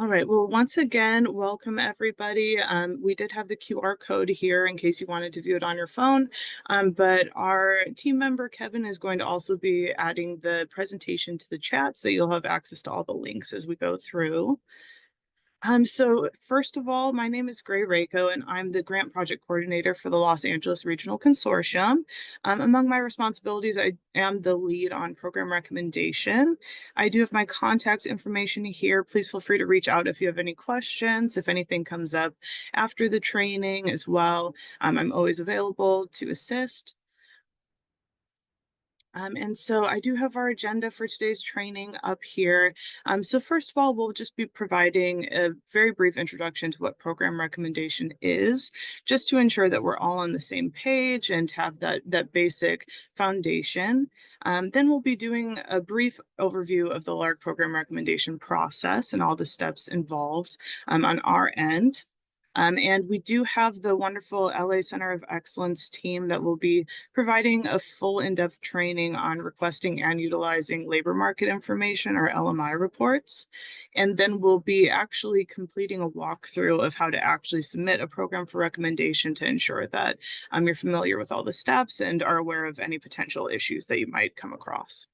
All right, well, once again, welcome everybody. We did have the QR code here in case you wanted to view it on your phone, but our team member Kevin is going to also be adding the presentation to the chat so you'll have access to all the links as we go through. So first of all, my name is Gray Rako, and I'm the grant project coordinator for the Los Angeles Regional Consortium. Among my responsibilities, I am the lead on program recommendation. I do have my contact information here. Please feel free to reach out if you have any questions, if anything comes up after the training as well. I'm always available to assist. And so I do have our agenda for today's training up here. So first of all, we'll just be providing a very brief introduction to what program recommendation is, just to ensure that we're all on the same page and have that basic foundation. Then we'll be doing a brief overview of the LARC program recommendation process and all the steps involved on our end. And we do have the wonderful LA Center of Excellence team that will be providing a full in-depth training on requesting and utilizing labor market information, or LMI reports. And then we'll be actually completing a walkthrough of how to actually submit a program for recommendation to ensure that you're familiar with all the steps and are aware of any potential issues that you might come across.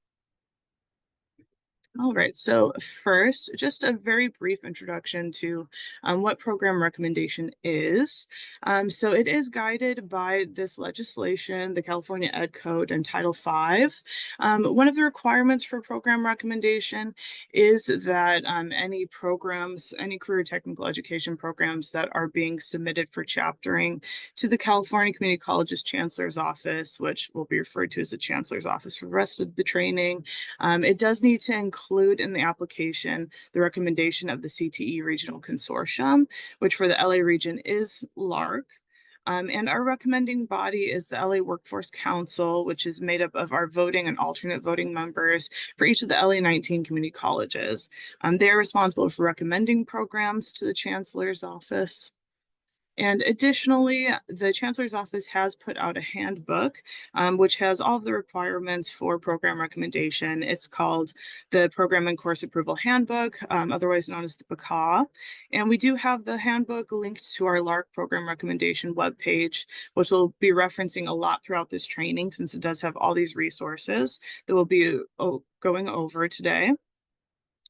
All right, so first, just a very brief introduction to what program recommendation is. So it is guided by this legislation, the California Ed Code and Title V. One of the requirements for program recommendation is that any programs, any career technical education programs that are being submitted for chaptering to the California Community Colleges Chancellor's Office, which will be referred to as the Chancellor's Office for the rest of the training, it does need to include in the application the recommendation of the CTE Regional Consortium, which for the LA region is LARC. And our recommending body is the LA Workforce Council, which is made up of our voting and alternate voting members for each of the LA 19 community colleges. They're responsible for recommending programs to the Chancellor's Office. And additionally, the Chancellor's Office has put out a handbook, which has all of the requirements for program recommendation. It's called the Program and Course Approval Handbook, otherwise known as the BACA. And we do have the handbook linked to our LARC program recommendation webpage, which we'll be referencing a lot throughout this training, since it does have all these resources that we'll be going over today.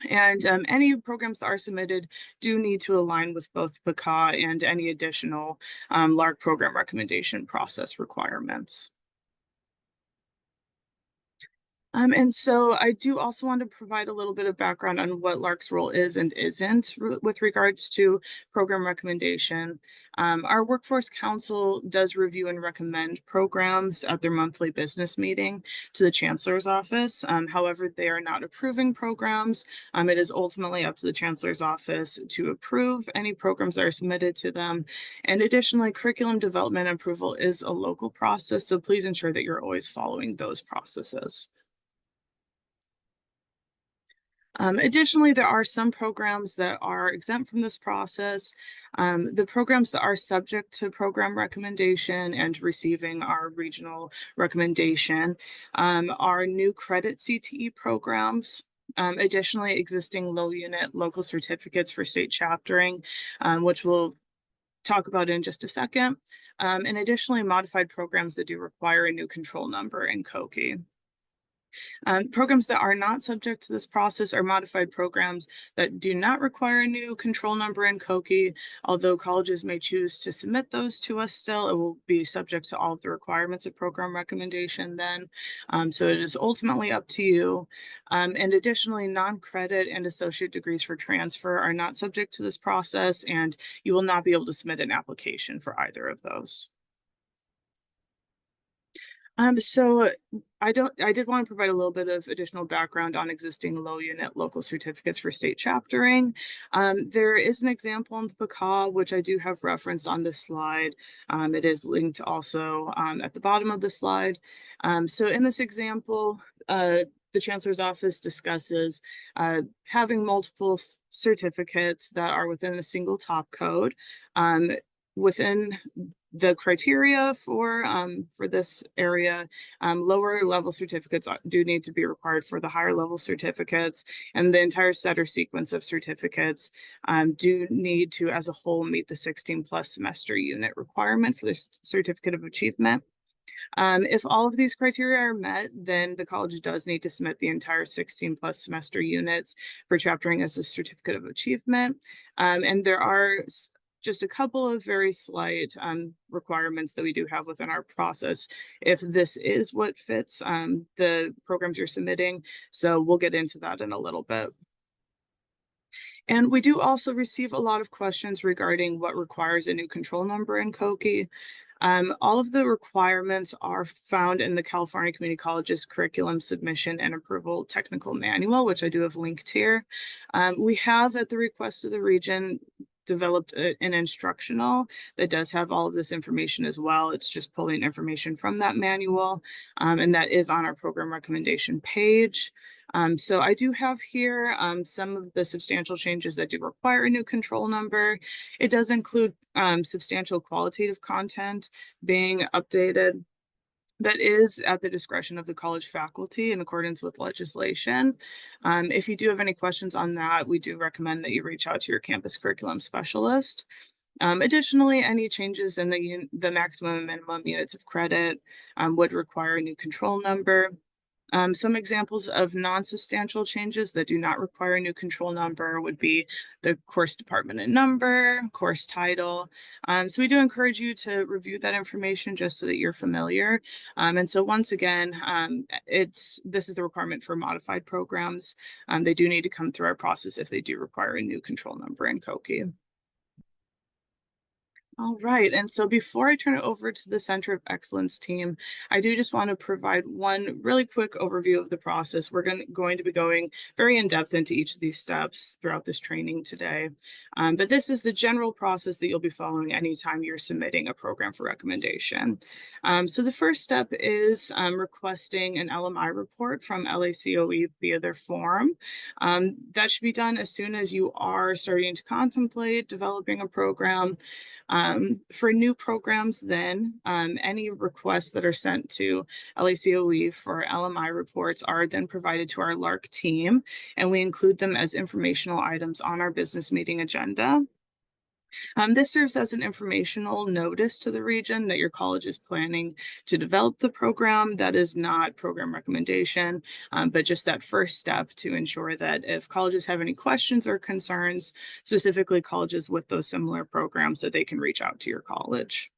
And any programs that are submitted do need to align with both BACA and any additional LARC program recommendation process requirements. And so I do also want to provide a little bit of background on what LARC's role is and isn't with regards to program recommendation. Our Workforce Council does review and recommend programs at their monthly business meeting to the Chancellor's Office. However, they are not approving programs. It is ultimately up to the Chancellor's Office to approve any programs that are submitted to them. And additionally, curriculum development approval is a local process, so please ensure that you're always following those processes. Additionally, there are some programs that are exempt from this process. The programs that are subject to program recommendation and receiving our regional recommendation are new credit CTE programs. Additionally, existing low unit local certificates for state chaptering, which we'll talk about in just a second. And additionally, modified programs that do require a new control number in COCI. Programs that are not subject to this process are modified programs that do not require a new control number in COCI. Although colleges may choose to submit those to us still, it will be subject to all of the requirements of program recommendation then. So it is ultimately up to you. And additionally, non-credit and associate degrees for transfer are not subject to this process, and you will not be able to submit an application for either of those. So I did want to provide a little bit of additional background on existing low unit local certificates for state chaptering. There is an example in the BACA, which I do have referenced on this slide. It is linked also at the bottom of the slide. So in this example, the Chancellor's Office discusses having multiple certificates that are within a single top code. Within the criteria for this area, lower level certificates do need to be required for the higher level certificates, and the entire set or sequence of certificates do need to, as a whole, meet the 16 plus semester unit requirement for the certificate of achievement. If all of these criteria are met, then the college does need to submit the entire 16 plus semester units for chaptering as a certificate of achievement. And there are just a couple of very slight requirements that we do have within our process if this is what fits the programs you're submitting. So we'll get into that in a little bit. And we do also receive a lot of questions regarding what requires a new control number in COCI. All of the requirements are found in the California Community College's Curriculum Submission and Approval Technical Manual, which I do have linked here. We have, at the request of the region, developed an instructional that does have all of this information as well. It's just pulling information from that manual, and that is on our program recommendation page. So I do have here some of the substantial changes that do require a new control number. It does include substantial qualitative content being updated. That is at the discretion of the college faculty in accordance with legislation. If you do have any questions on that, we do recommend that you reach out to your campus curriculum specialist. Additionally, any changes in the maximum and minimum units of credit would require a new control number. Some examples of non-substantial changes that do not require a new control number would be the course department and number, course title. So we do encourage you to review that information just so that you're familiar. And so once again, this is the requirement for modified programs. They do need to come through our process if they do require a new control number in COCI. All right, and so before I turn it over to the Center of Excellence team, I do just want to provide one really quick overview of the process. We're going to be going very in-depth into each of these steps throughout this training today. But this is the general process that you'll be following anytime you're submitting a program for recommendation. So the first step is requesting an LMI report from LACOE via their form. That should be done as soon as you are starting to contemplate developing a program. For new programs, then, any requests that are sent to LACOE for LMI reports are then provided to our LARC team, and we include them as informational items on our business meeting agenda. This serves as an informational notice to the region that your college is planning to develop the program. That is not program recommendation, but just that first step to ensure that if colleges have any questions or concerns, specifically colleges with those similar programs, that they can reach out to your college.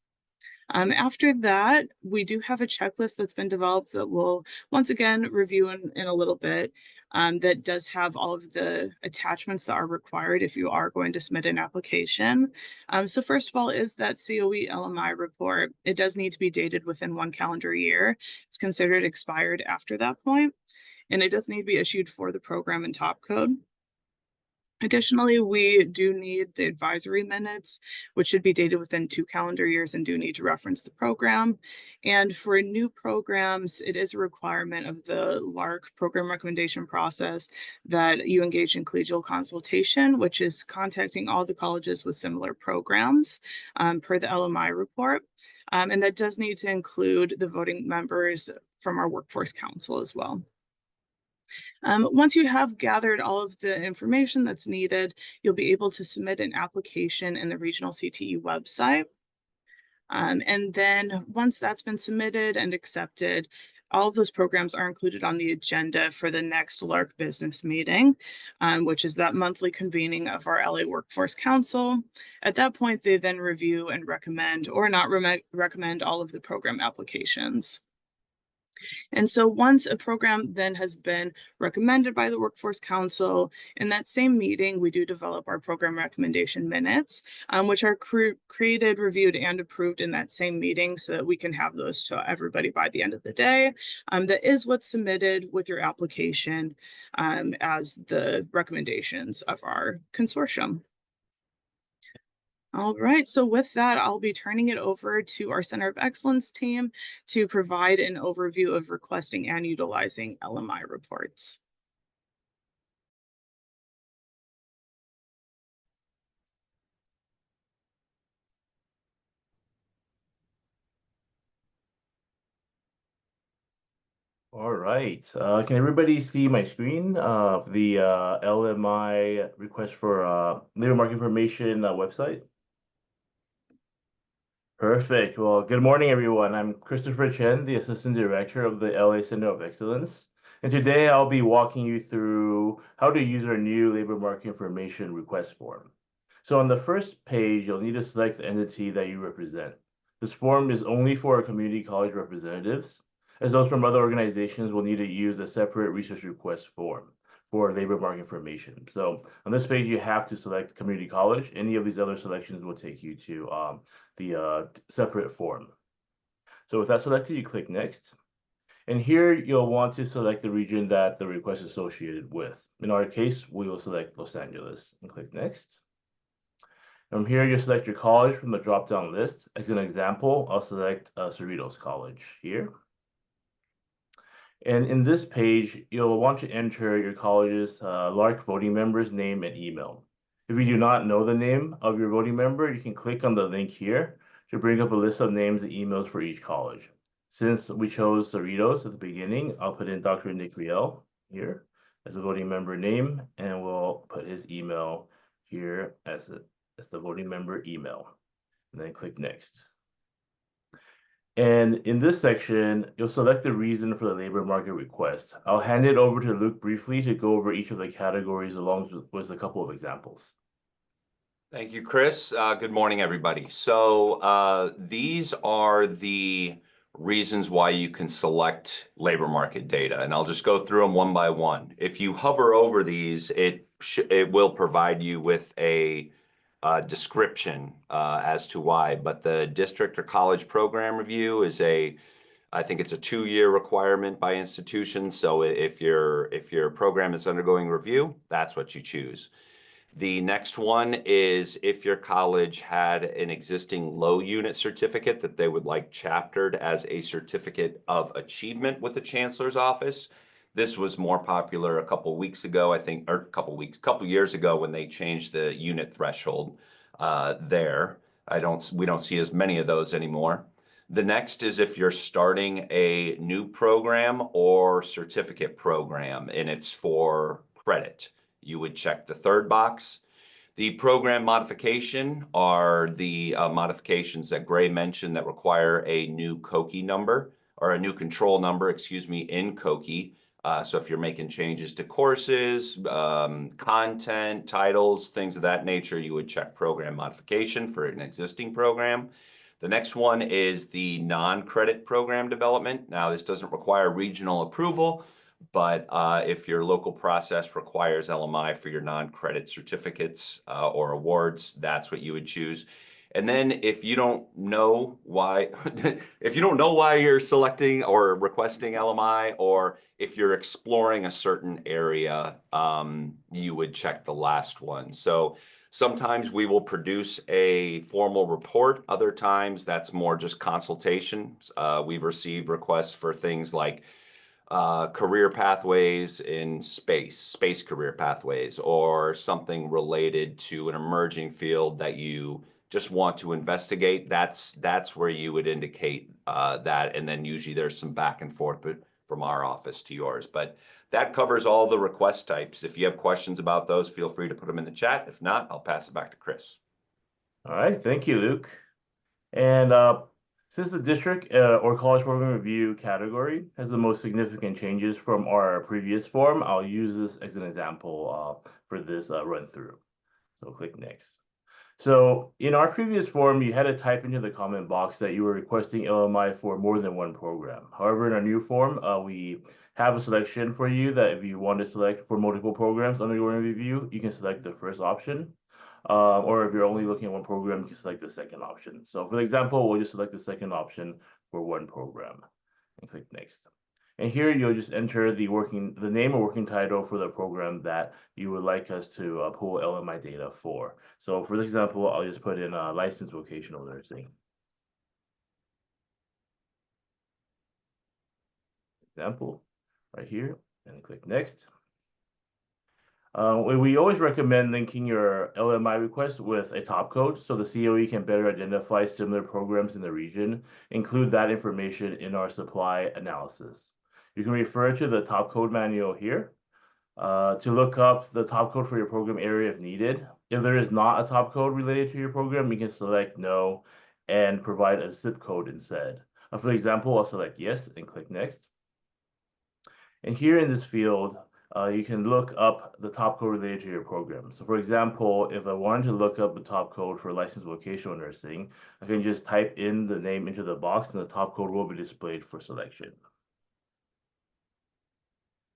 After that, we do have a checklist that's been developed that we'll once again review in a little bit. That does have all of the attachments that are required if you are going to submit an application. So first of all is that COE LMI report. It does need to be dated within 1 calendar year. It's considered expired after that point, and it does need to be issued for the program and top code. Additionally, we do need the advisory minutes, which should be dated within 2 calendar years and do need to reference the program. And for new programs, it is a requirement of the LARC program recommendation process that you engage in collegial consultation, which is contacting all the colleges with similar programs per the LMI report. And that does need to include the voting members from our workforce council as well. Once you have gathered all of the information that's needed, you'll be able to submit an application in the regional CTE website. And then once that's been submitted and accepted, all of those programs are included on the agenda for the next LARC business meeting, which is that monthly convening of our LA Workforce Council. At that point, they then review and recommend or not recommend all of the program applications. And so once a program then has been recommended by the Workforce Council, in that same meeting, we do develop our program recommendation minutes, which are created, reviewed, and approved in that same meeting so that we can have those to everybody by the end of the day. That is what's submitted with your application as the recommendations of our consortium. All right, so with that, I'll be turning it over to our Center of Excellence team to provide an overview of requesting and utilizing LMI reports. All right. Can everybody see my screen of the LMI request for labor market information website? Perfect. Well, good morning, everyone. I'm Christopher Chen, the Assistant Director of the LA Center of Excellence. And today I'll be walking you through how to use our new labor market information request form. So on the first page, you'll need to select the entity that you represent. This form is only for our community college representatives, as those from other organizations will need to use a separate research request form for labor market information. So on this page, you have to select community college. Any of these other selections will take you to the separate form. So with that selected, you click next. And here you'll want to select the region that the request is associated with. In our case, we will select Los Angeles and click next. From here, you select your college from the drop-down list. As an example, I'll select Cerritos College here. And in this page, you'll want to enter your college's LARC voting member's name and email. If you do not know the name of your voting member, you can click on the link here to bring up a list of names and emails for each college. Since we chose Cerritos at the beginning, I'll put in Dr. Nick Riel here as a voting member name, and we'll put his email here as the voting member email, and then click next. And in this section, you'll select the reason for the labor market request. I'll hand it over to Luke briefly to go over each of the categories along with a couple of examples. Thank you, Chris. Good morning, everybody. So these are the reasons why you can select labor market data, and I'll just go through them one by one. If you hover over these, it will provide you with a description as to why, but the district or college program review is I think it's a 2-year requirement by institution. So if your program is undergoing review, that's what you choose. The next one is if your college had an existing low unit certificate that they would like chaptered as a certificate of achievement with the chancellor's office. This was more popular a couple weeks ago, I think, or couple years ago when they changed the unit threshold there. We don't see as many of those anymore. The next is if you're starting a new program or certificate program and it's for credit. You would check the third box. The program modification are the modifications that Gray mentioned that require a new COKI number or a new control number, excuse me, in COKI. So if you're making changes to courses, content, titles, things of that nature, you would check program modification for an existing program. The next one is the non-credit program development. Now, this doesn't require regional approval, but if your local process requires LMI for your non-credit certificates or awards, that's what you would choose. And then if you don't know why, if you don't know why you're selecting or requesting LMI, or if you're exploring a certain area, you would check the last one. So sometimes we will produce a formal report. Other times that's more just consultations. We've received requests for things like career pathways in space career pathways, or something related to an emerging field that you just want to investigate. That's where you would indicate that, and then usually there's some back and forth from our office to yours. But that covers all the request types. If you have questions about those, feel free to put them in the chat. If not, I'll pass it back to Chris. All right, thank you, Luke. And since the district or college program review category has the most significant changes from our previous form, I'll use this as an example for this run through. So click next. So in our previous form, you had to type into the comment box that you were requesting LMI for more than one program. However, in our new form, we have a selection for you that if you want to select for multiple programs undergoing review, you can select the first option. Or if you're only looking at one program, you can select the second option. So for example, we'll just select the second option for one program and click next. And here you'll just enter the name or working title for the program that you would like us to pull LMI data for. So for this example, I'll just put in licensed vocational nursing. Example right here, and click next. We always recommend linking your LMI request with a top code so the COE can better identify similar programs in the region. Include that information in our supply analysis. You can refer to the top code manual here to look up the top code for your program area if needed. If there is not a top code related to your program, you can select no and provide a zip code instead. For example, I'll select yes and click next. And here in this field, you can look up the top code related to your program. So for example, if I wanted to look up the top code for licensed vocational nursing, I can just type in the name into the box and the top code will be displayed for selection.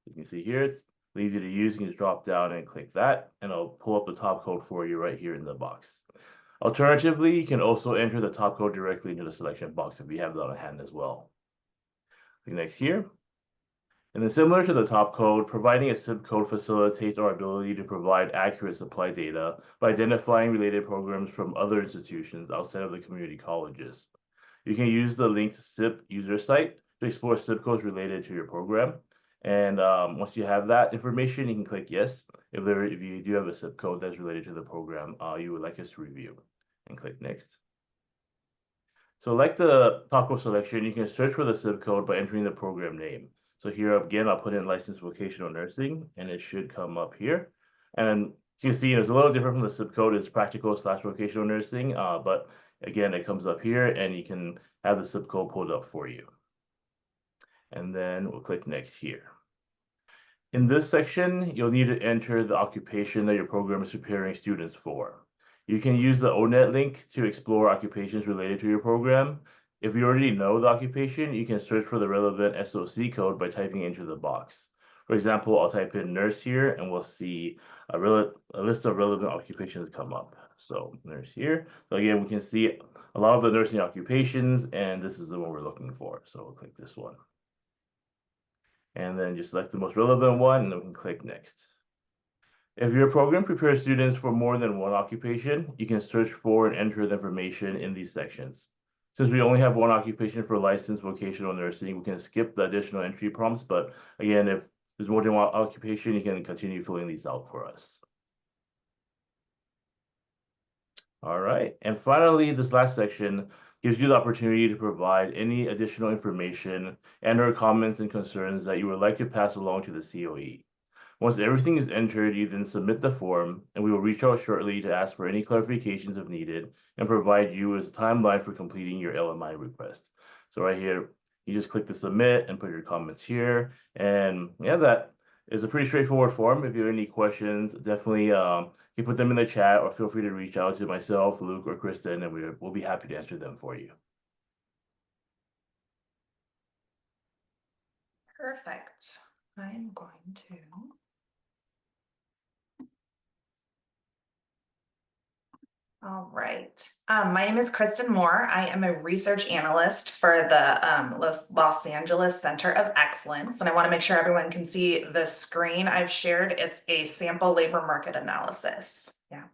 You can see here, it's easy to use. You can just drop down and click that, and I'll pull up the top code for you right here in the box. Alternatively, you can also enter the top code directly into the selection box if you have that on hand as well. Click next here. And then similar to the top code, providing a zip code facilitates our ability to provide accurate supply data by identifying related programs from other institutions outside of the community colleges. You can use the linked zip user site to explore zip codes related to your program. And once you have that information, you can click yes if you do have a zip code that's related to the program you would like us to review, and click next. So like the top code selection, you can search for the zip code by entering the program name. So here again, I'll put in licensed vocational nursing, and it should come up here. And you can see it's a little different from the zip code. It's practical/vocational nursing, but again, it comes up here, and you can have the zip code pulled up for you. And then we'll click next here. In this section, you'll need to enter the occupation that your program is preparing students for. You can use the ONET link to explore occupations related to your program. If you already know the occupation, you can search for the relevant SOC code by typing into the box. For example, I'll type in nurse here, and we'll see a list of relevant occupations come up. So nurse here. So again, we can see a lot of the nursing occupations, and this is the one we're looking for. So we'll click this one. And then just select the most relevant one, and then we can click next. If your program prepares students for more than one occupation, you can search for and enter the information in these sections. Since we only have one occupation for licensed vocational nursing, we can skip the additional entry prompts, but again, if there's more than one occupation, you can continue filling these out for us. All right, and finally, this last section gives you the opportunity to provide any additional information and/or comments and concerns that you would like to pass along to the COE. Once everything is entered, you then submit the form, and we will reach out shortly to ask for any clarifications if needed and provide you with a timeline for completing your LMI request. So right here, you just click to submit and put your comments here. And yeah, that is a pretty straightforward form. If you have any questions, definitely you can put them in the chat or feel free to reach out to myself, Luke, or Kristen, and we'll be happy to answer them for you. Perfect. I'm going to. All right. My name is Kristen Moore. I am a research analyst for the Los Angeles Center of Excellence, and I want to make sure everyone can see the screen I've shared. It's a sample labor market analysis. Yeah.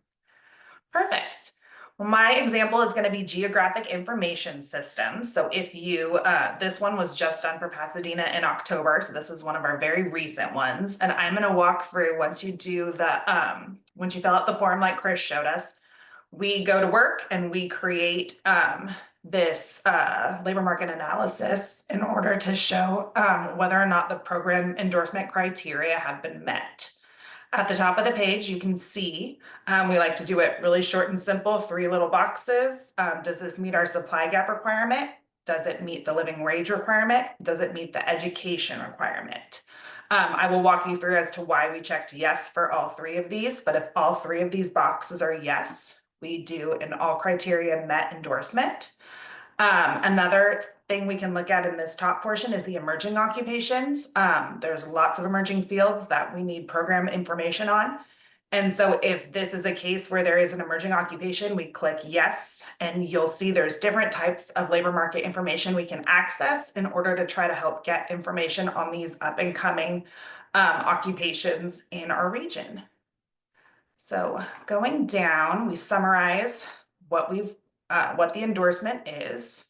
Perfect. Well, my example is going to be geographic information systems. So if you, this one was just done for Pasadena in October. So this is one of our very recent ones. And I'm going to walk through once you do the, once you fill out the form like Chris showed us, we go to work and we create this labor market analysis in order to show whether or not the program endorsement criteria have been met. At the top of the page, you can see, we like to do it really short and simple, 3 little boxes. Does this meet our supply gap requirement? Does it meet the living wage requirement? Does it meet the education requirement? I will walk you through as to why we checked yes for all 3 of these, but if all 3 of these boxes are yes, we do an all criteria met endorsement. Another thing we can look at in this top portion is the emerging occupations. There's lots of emerging fields that we need program information on. And so if this is a case where there is an emerging occupation, we click yes, and you'll see there's different types of labor market information we can access in order to try to help get information on these up and coming occupations in our region. So going down, we summarize what the endorsement is,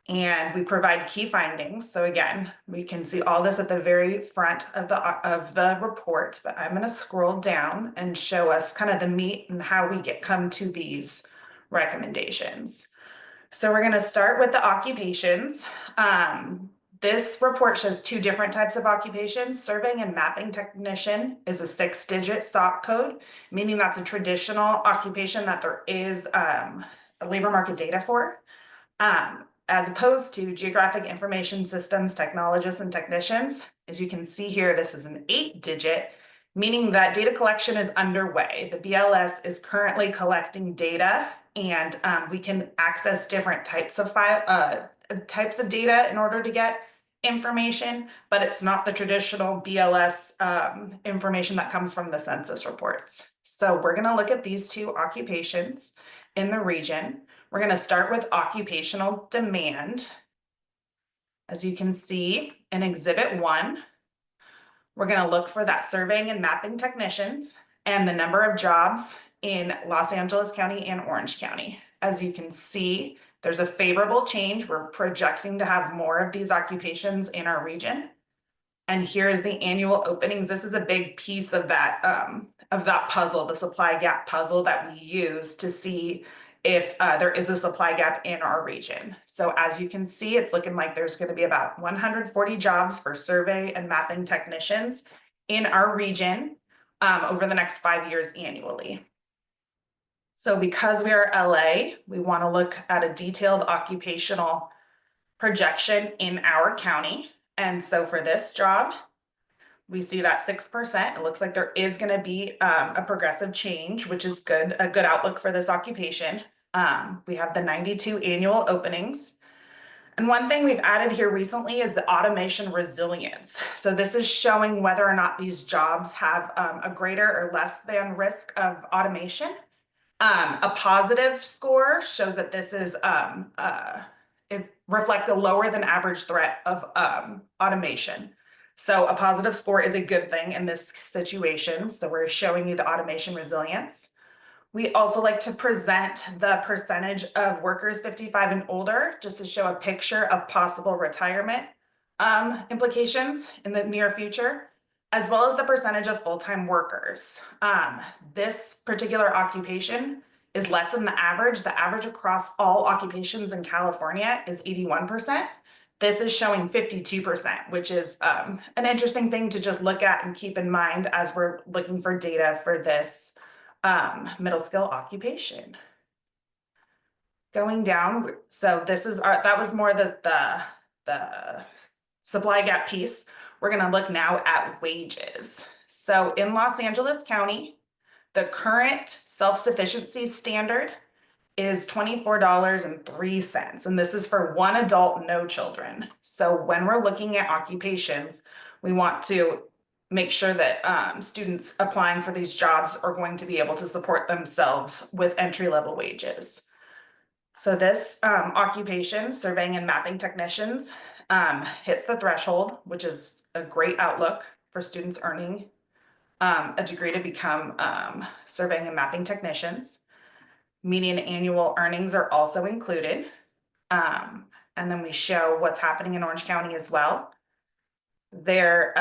and we provide key findings. So again, we can see all this at the very front of the report, but I'm going to scroll down and show us kind of the meat and how we come to these recommendations. So we're going to start with the occupations. This report shows two different types of occupations. Surveying and mapping technician is a 6-digit SOC code, meaning that's a traditional occupation that there is labor market data for. As opposed to geographic information systems technologists and technicians. As you can see here, this is an 8-digit, meaning that data collection is underway. The BLS is currently collecting data, and we can access different types of data in order to get information, but it's not the traditional BLS information that comes from the census reports. So we're going to look at these two occupations in the region. We're going to start with occupational demand. As you can see in Exhibit 1, we're going to look for that surveying and mapping technicians and the number of jobs in Los Angeles County and Orange County. As you can see, there's a favorable change. We're projecting to have more of these occupations in our region. And here is the annual openings. This is a big piece of that puzzle, the supply gap puzzle that we use to see if there is a supply gap in our region. So as you can see, it's looking like there's going to be about 140 jobs for survey and mapping technicians in our region over the next 5 years annually. So because we are LA, we want to look at a detailed occupational projection in our county. And so for this job, we see that 6%. It looks like there is going to be a progressive change, which is good, a good outlook for this occupation. We have the 92 annual openings. And one thing we've added here recently is the automation resilience. So this is showing whether or not these jobs have a greater or less than risk of automation. A positive score shows that this is reflect a lower than average threat of automation. So a positive score is a good thing in this situation. So we're showing you the automation resilience. We also like to present the percentage of workers 55 and older, just to show a picture of possible retirement implications in the near future, as well as the percentage of full-time workers. This particular occupation is less than the average. The average across all occupations in California is 81%. This is showing 52%, which is an interesting thing to just look at and keep in mind as we're looking for data for this middle skill occupation. Going down, so this is that was more the supply gap piece. We're going to look now at wages. So in Los Angeles County, the current self-sufficiency standard is $24.03, and this is for one adult, no children. So when we're looking at occupations, we want to make sure that students applying for these jobs are going to be able to support themselves with entry-level wages. So this occupation, surveying and mapping technicians, hits the threshold, which is a great outlook for students earning a degree to become surveying and mapping technicians. Median annual earnings are also included. And then we show what's happening in Orange County as well. Their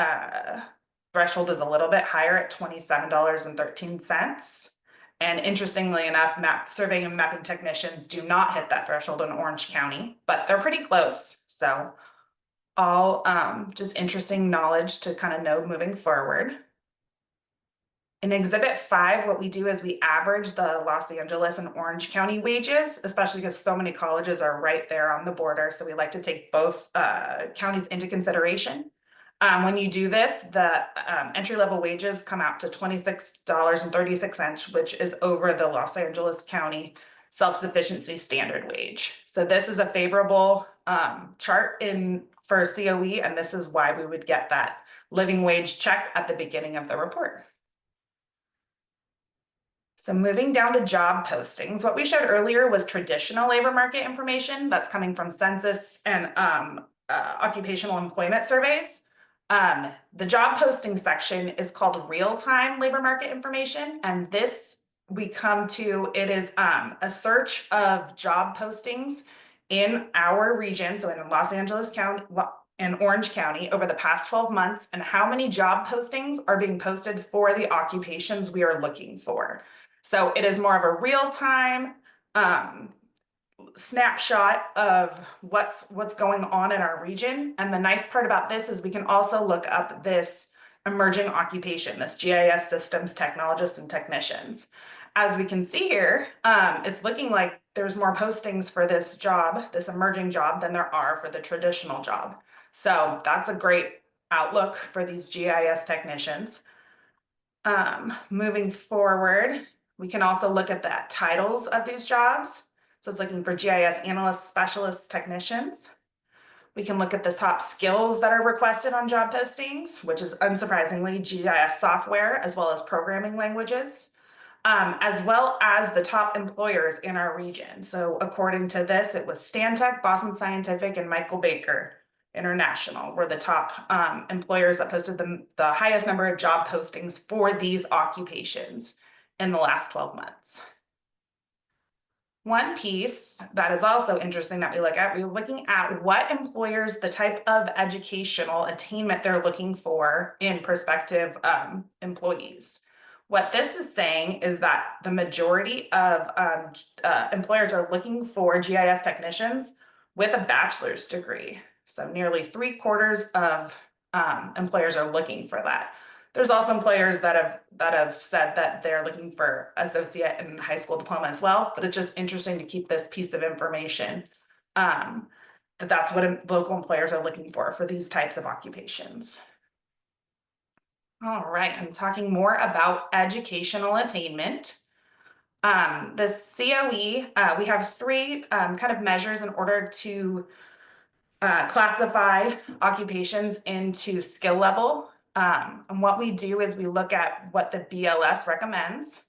threshold is a little bit higher at $27.13. And interestingly enough, surveying and mapping technicians do not hit that threshold in Orange County, but they're pretty close. So all just interesting knowledge to kind of know moving forward. In Exhibit 5, what we do is we average the Los Angeles and Orange County wages, especially because so many colleges are right there on the border. So we like to take both counties into consideration. When you do this, the entry-level wages come out to $26.36, which is over the Los Angeles County self-sufficiency standard wage. So this is a favorable chart for COE, and this is why we would get that living wage check at the beginning of the report. So moving down to job postings, what we showed earlier was traditional labor market information that's coming from census and occupational employment surveys. The job posting section is called real-time labor market information, and this we come to, it is a search of job postings in our region, so in Los Angeles County and Orange County over the past 12 months, and how many job postings are being posted for the occupations we are looking for. So it is more of a real-time snapshot of what's going on in our region. And the nice part about this is we can also look up this emerging occupation, this GIS systems technologists and technicians. As we can see here, it's looking like there's more postings for this job, this emerging job, than there are for the traditional job. So that's a great outlook for these GIS technicians. Moving forward, we can also look at the titles of these jobs. So it's looking for GIS analysts, specialists, technicians. We can look at the top skills that are requested on job postings, which is unsurprisingly GIS software, as well as programming languages, as well as the top employers in our region. So according to this, it was Stantec, Boston Scientific, and Michael Baker International were the top employers that posted the highest number of job postings for these occupations in the last 12 months. One piece that is also interesting that we're looking at what employers, the type of educational attainment they're looking for in prospective employees. What this is saying is that the majority of employers are looking for GIS technicians with a bachelor's degree. So nearly 3/4 of employers are looking for that. There's also employers that have said that they're looking for associate and high school diploma as well, but it's just interesting to keep this piece of information that's what local employers are looking for these types of occupations. All right, I'm talking more about educational attainment. The COE, we have three kind of measures in order to classify occupations into skill level. And what we do is we look at what the BLS recommends.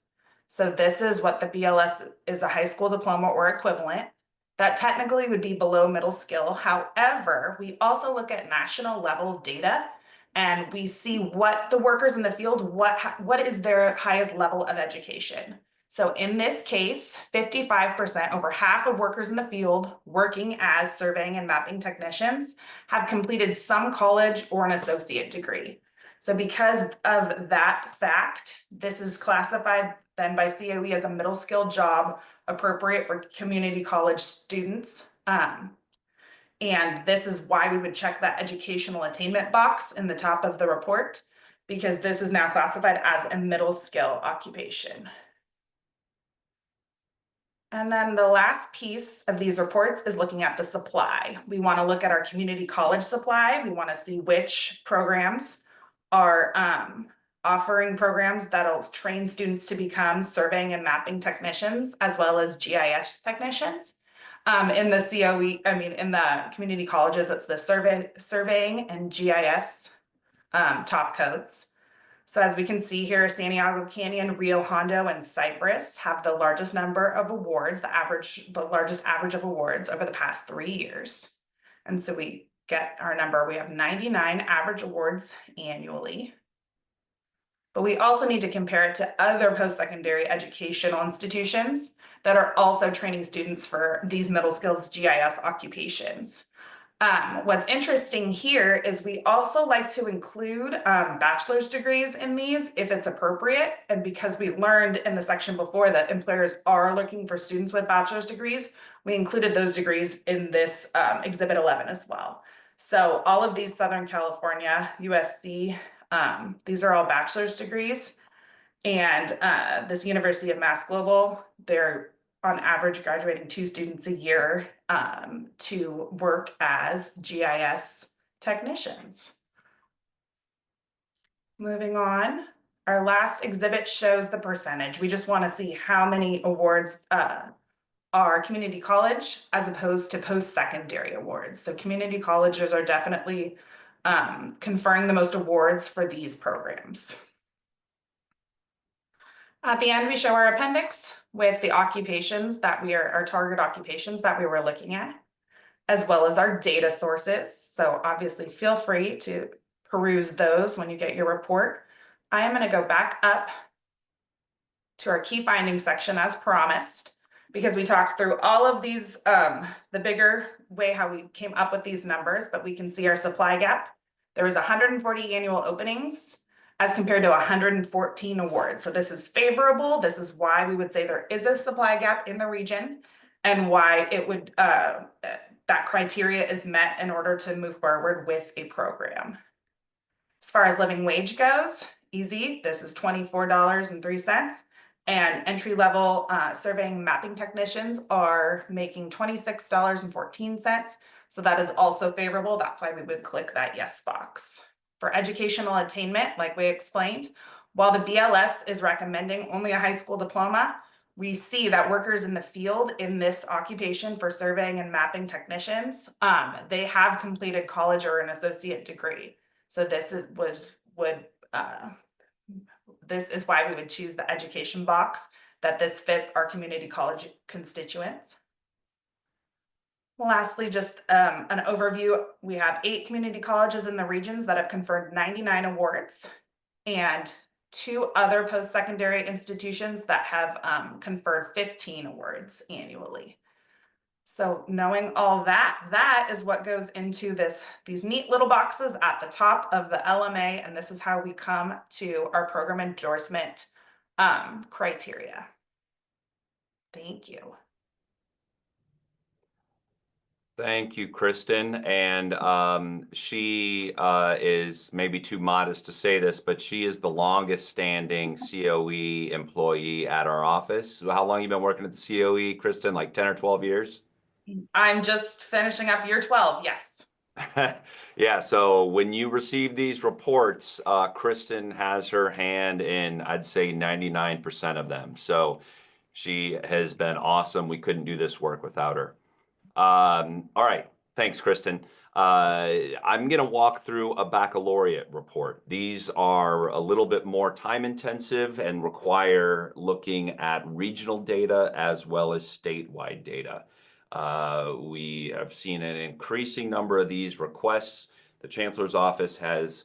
So this is what the BLS is, a high school diploma or equivalent. That technically would be below middle skill. However, we also look at national level data and we see what the workers in the field, what is their highest level of education. So in this case, 55%, over half of workers in the field working as surveying and mapping technicians have completed some college or an associate degree. So because of that fact, this is classified then by COE as a middle skill job appropriate for community college students. And this is why we would check that educational attainment box in the top of the report, because this is now classified as a middle skill occupation. And then the last piece of these reports is looking at the supply. We want to look at our community college supply. We want to see which programs are offering programs that'll train students to become surveying and mapping technicians, as well as GIS technicians. In the COE, in the community colleges, it's the surveying and GIS top codes. So as we can see here, Santiago Canyon, Rio Hondo, and Cypress have the largest number of awards, the largest average of awards over the past 3 years. And so we get our number, we have 99 average awards annually. But we also need to compare it to other post-secondary educational institutions that are also training students for these middle skills GIS occupations. What's interesting here is we also like to include bachelor's degrees in these if it's appropriate. And because we learned in the section before that employers are looking for students with bachelor's degrees, we included those degrees in this Exhibit 11 as well. So all of these Southern California, USC, these are all bachelor's degrees. And this University of Mass Global, they're on average graduating 2 students a year to work as GIS technicians. Moving on, our last exhibit shows the percentage. We just want to see how many awards are community college as opposed to post-secondary awards. So community colleges are definitely conferring the most awards for these programs. At the end, we show our appendix with the occupations that our target occupations that we were looking at, as well as our data sources. So obviously feel free to peruse those when you get your report. I am going to go back up to our key findings section as promised, because we talked through all of these, the bigger way how we came up with these numbers, but we can see our supply gap. There was 140 annual openings as compared to 114 awards. So this is favorable. This is why we would say there is a supply gap in the region. and why it would that criteria is met in order to move forward with a program. As far as living wage goes, easy. This is $24.03. And entry-level surveying mapping technicians are making $26.14. So that is also favorable. That's why we would click that yes box. For educational attainment, like we explained, while the BLS is recommending only a high school diploma, we see that workers in the field in this occupation for surveying and mapping technicians, they have completed college or an associate degree. So this is this is why we would choose the education box, that this fits our community college constituents. Lastly, just an overview. We have 8 community colleges in the regions that have conferred 99 awards, and 2 other post-secondary institutions that have conferred 15 awards annually. So knowing all that, that is what goes into these neat little boxes at the top of the LMA, and this is how we come to our program endorsement criteria. Thank you. Thank you, Kristen. And she is maybe too modest to say this, but she is the longest standing COE employee at our office. How long have you been working at the COE, Kristen? Like 10 or 12 years? I'm just finishing up year 12, yes. Yeah, so when you receive these reports, Kristen has her hand in, I'd say 99% of them. So she has been awesome. We couldn't do this work without her. All right, thanks, Kristen. I'm going to walk through a baccalaureate report. These are a little bit more time intensive and require looking at regional data as well as statewide data. We have seen an increasing number of these requests. The Chancellor's Office has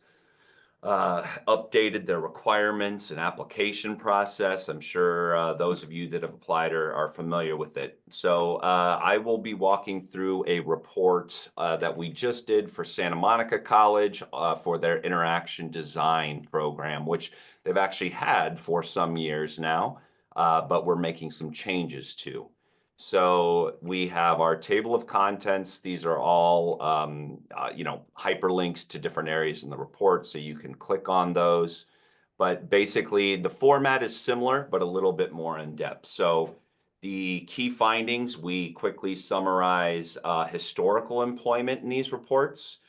updated their requirements and application process. I'm sure those of you that have applied are familiar with it. So I will be walking through a report that we just did for Santa Monica College for their interaction design program, which they've actually had for some years now, but we're making some changes to. So we have our table of contents. These are all, hyperlinks to different areas in the report, so you can click on those. But basically, the format is similar, but a little bit more in depth. So the key findings, we quickly summarize historical employment in these reports.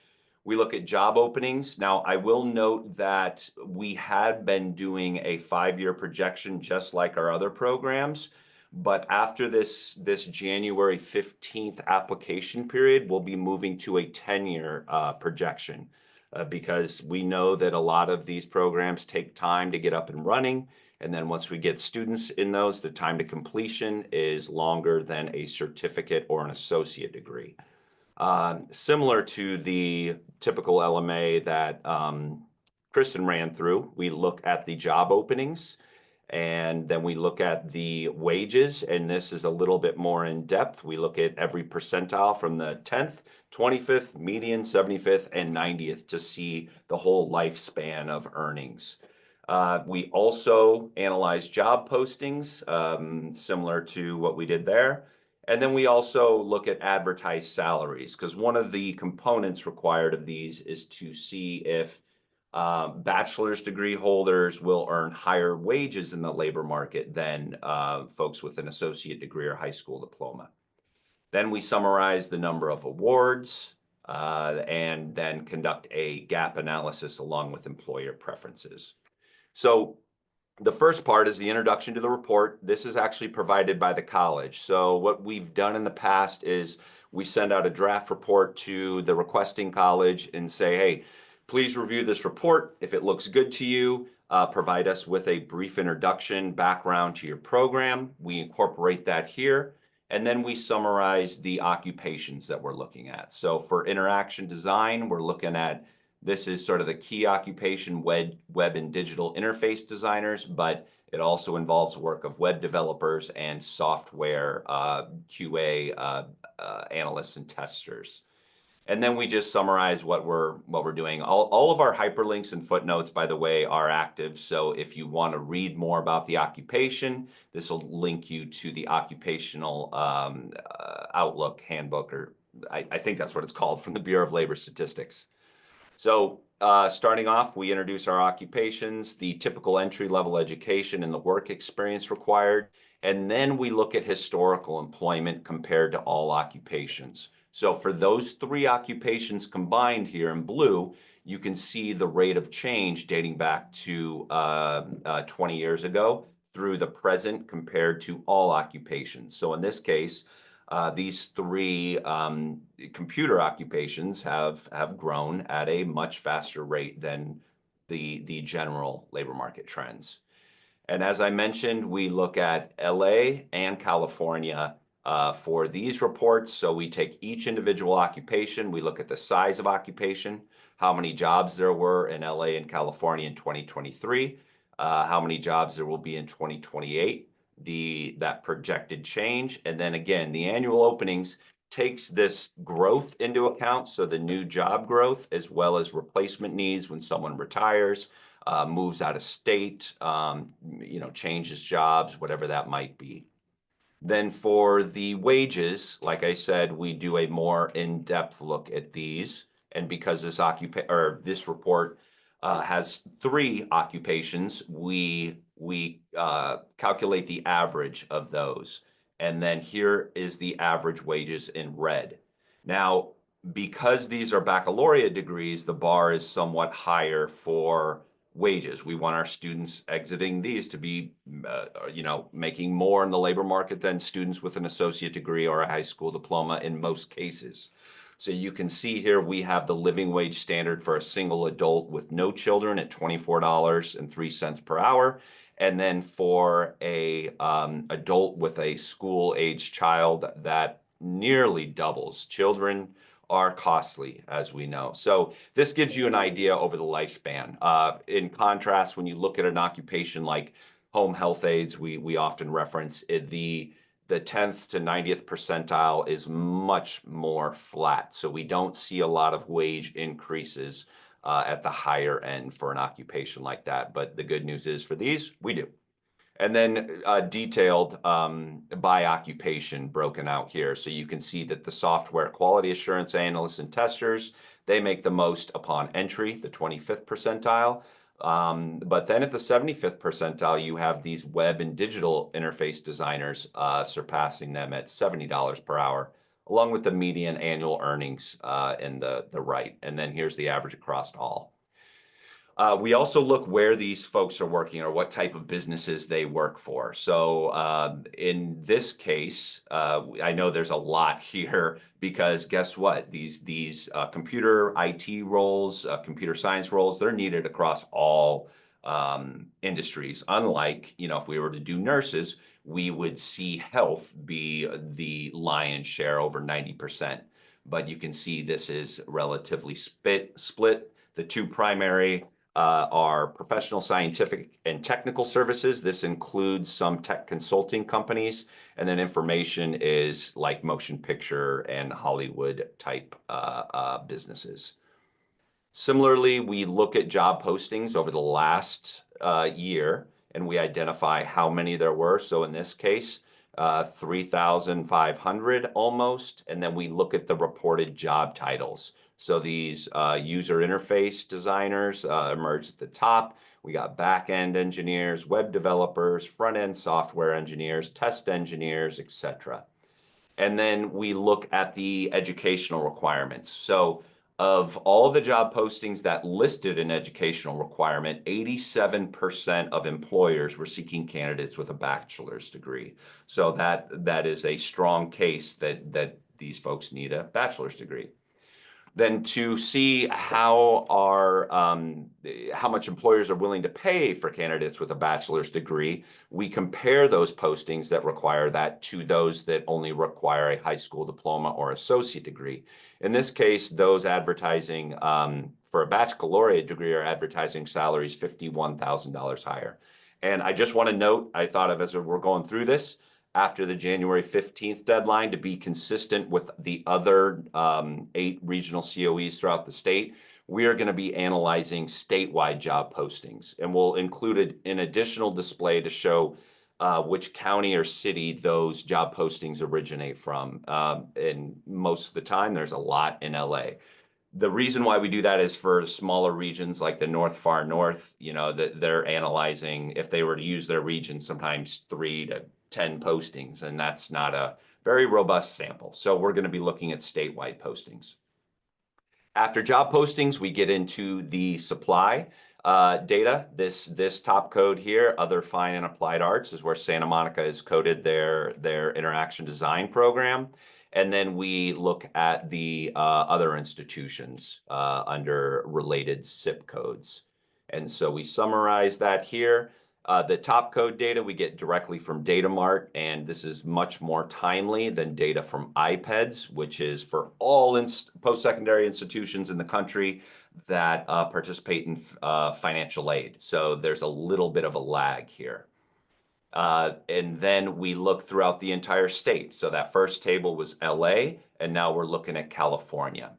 We look at job openings. Now, I will note that we had been doing a 5-year projection just like our other programs. But after this January 15th application period, we'll be moving to a 10-year projection because we know that a lot of these programs take time to get up and running. And then once we get students in those, the time to completion is longer than a certificate or an associate degree. Similar to the typical LMA that Kristen ran through, we look at the job openings. And then we look at the wages, and this is a little bit more in depth. We look at every percentile from the 10th, 25th, median, 75th, and 90th to see the whole lifespan of earnings. We also analyze job postings, similar to what we did there. And then we also look at advertised salaries, because one of the components required of these is to see if bachelor's degree holders will earn higher wages in the labor market than folks with an associate degree or high school diploma. Then we summarize the number of awards and then conduct a gap analysis along with employer preferences. So the first part is the introduction to the report. This is actually provided by the college. So what we've done in the past is we send out a draft report to the requesting college and say, hey, please review this report. If it looks good to you, provide us with a brief introduction, background to your program. We incorporate that here, and then we summarize the occupations that we're looking at. So for interaction design, we're looking at, this is sort of the key occupation, web and digital interface designers, but it also involves work of web developers and software QA analysts and testers. And then we just summarize what we're doing. All of our hyperlinks and footnotes, by the way, are active. So if you want to read more about the occupation, this will link you to the occupational Outlook handbook, or I think that's what it's called, from the Bureau of Labor Statistics. So starting off, we introduce our occupations, the typical entry-level education and the work experience required, and then we look at historical employment compared to all occupations. So for those three occupations combined here in blue, you can see the rate of change dating back to 20 years ago through the present compared to all occupations. So in this case, these three computer occupations have grown at a much faster rate than the general labor market trends. And as I mentioned, we look at LA and California for these reports. So we take each individual occupation, we look at the size of occupation, how many jobs there were in LA and California in 2023, how many jobs there will be in 2028, that projected change. And then again, the annual openings takes this growth into account. So the new job growth, as well as replacement needs when someone retires, moves out of state, changes jobs, whatever that might be. Then for the wages, like I said, we do a more in-depth look at these. And because this report has three occupations, we calculate the average of those. And then here is the average wages in red. Now, because these are baccalaureate degrees, the bar is somewhat higher for wages. We want our students exiting these to be, making more in the labor market than students with an associate degree or a high school diploma in most cases. So you can see here we have the living wage standard for a single adult with no children at $24.03 per hour. And then for a adult with a school-age child, that nearly doubles. Children are costly, as we know. So this gives you an idea over the lifespan. In contrast, when you look at an occupation like home health aides, we often reference it, the 10th to 90th percentile is much more flat. So we don't see a lot of wage increases at the higher end for an occupation like that. But the good news is for these, we do. And then detailed by occupation broken out here. So you can see that the software quality assurance analysts and testers, they make the most upon entry, the 25th percentile. But then at the 75th percentile, you have these web and digital interface designers surpassing them at $70 per hour, along with the median annual earnings in the right. And then here's the average across all. We also look where these folks are working or what type of businesses they work for. So in this case, I know there's a lot here because guess what? These computer IT roles, computer science roles, they're needed across all industries. Unlike, if we were to do nurses, we would see health be the lion's share, over 90%. But you can see this is relatively split. The two primary are professional, scientific, and technical services. This includes some tech consulting companies, and then information is like motion picture and Hollywood type businesses. Similarly, we look at job postings over the last year, and we identify how many there were. So in this case, 3,500 almost, and then we look at the reported job titles. So these user interface designers emerged at the top. We got back-end engineers, web developers, front-end software engineers, test engineers, etc. And then we look at the educational requirements. So of all the job postings that listed an educational requirement, 87% of employers were seeking candidates with a bachelor's degree. So that is a strong case that these folks need a bachelor's degree. Then to see how much employers are willing to pay for candidates with a bachelor's degree, we compare those postings that require that to those that only require a high school diploma or associate degree. In this case, those advertising for a baccalaureate degree are advertising salaries $51,000 higher. And I just want to note, I thought of as we're going through this, after the January 15th deadline to be consistent with the other 8 regional COEs throughout the state. We are going to be analyzing statewide job postings, and we'll include an additional display to show which county or city those job postings originate from. And most of the time, there's a lot in LA. The reason why we do that is for smaller regions like the far north, you know, that they're analyzing, if they were to use their region, sometimes 3 to 10 postings, and that's not a very robust sample. So we're going to be looking at statewide postings. After job postings, we get into the supply data. This top code here, other fine and applied arts, is where Santa Monica has coded their interaction design program. And then we look at the other institutions under related zip codes. And so we summarize that here. The top code data we get directly from Datamart, and this is much more timely than data from IPEDS, which is for all post-secondary institutions in the country that participate in financial aid. So there's a little bit of a lag here. And then we look throughout the entire state. So that first table was LA, and now we're looking at California.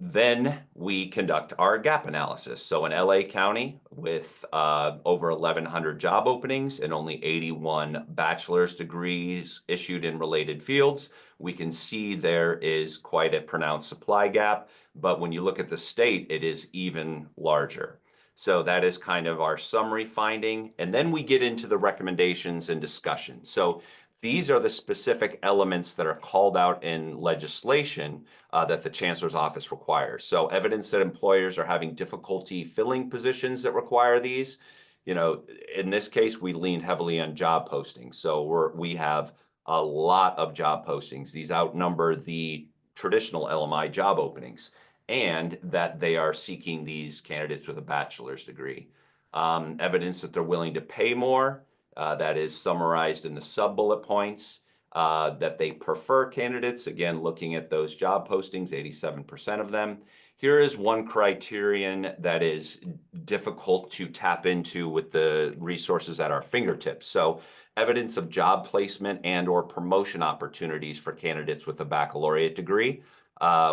Then we conduct our gap analysis. So in LA County, with over 1,100 job openings and only 81 bachelor's degrees issued in related fields, we can see there is quite a pronounced supply gap. But when you look at the state, it is even larger. So that is kind of our summary finding. And then we get into the recommendations and discussion. So these are the specific elements that are called out in legislation that the Chancellor's Office requires. So evidence that employers are having difficulty filling positions that require these. You know, in this case, we leaned heavily on job postings. So we have a lot of job postings. These outnumber the traditional LMI job openings, and that they are seeking these candidates with a bachelor's degree. Evidence that they're willing to pay more. That is summarized in the sub-bullet points, that they prefer candidates. Again, looking at those job postings, 87% of them. Here is one criterion that is difficult to tap into with the resources at our fingertips. So evidence of job placement and or promotion opportunities for candidates with a baccalaureate degree.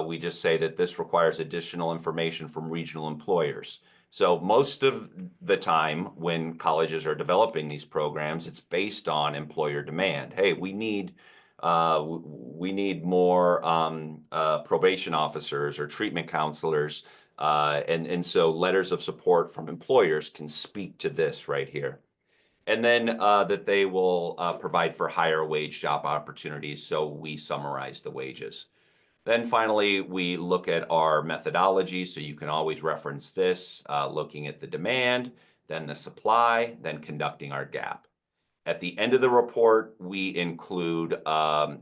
We just say that this requires additional information from regional employers. So most of the time when colleges are developing these programs, it's based on employer demand. Hey, we need more probation officers or treatment counselors. And so letters of support from employers can speak to this right here. And then that they will provide for higher wage job opportunities. So we summarize the wages. Then finally, we look at our methodology. So you can always reference this, looking at the demand, then the supply, then conducting our gap. At the end of the report, we include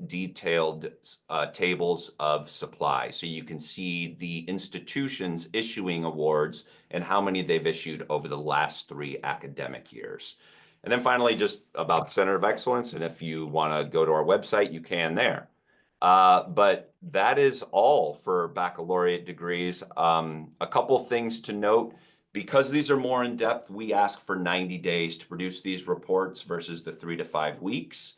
detailed tables of supply. So you can see the institutions issuing awards and how many they've issued over the last 3 academic years. And then finally, just about the Center of Excellence. And if you want to go to our website, you can there. But that is all for baccalaureate degrees. A couple things to note. Because these are more in depth, we ask for 90 days to produce these reports versus the 3 to 5 weeks.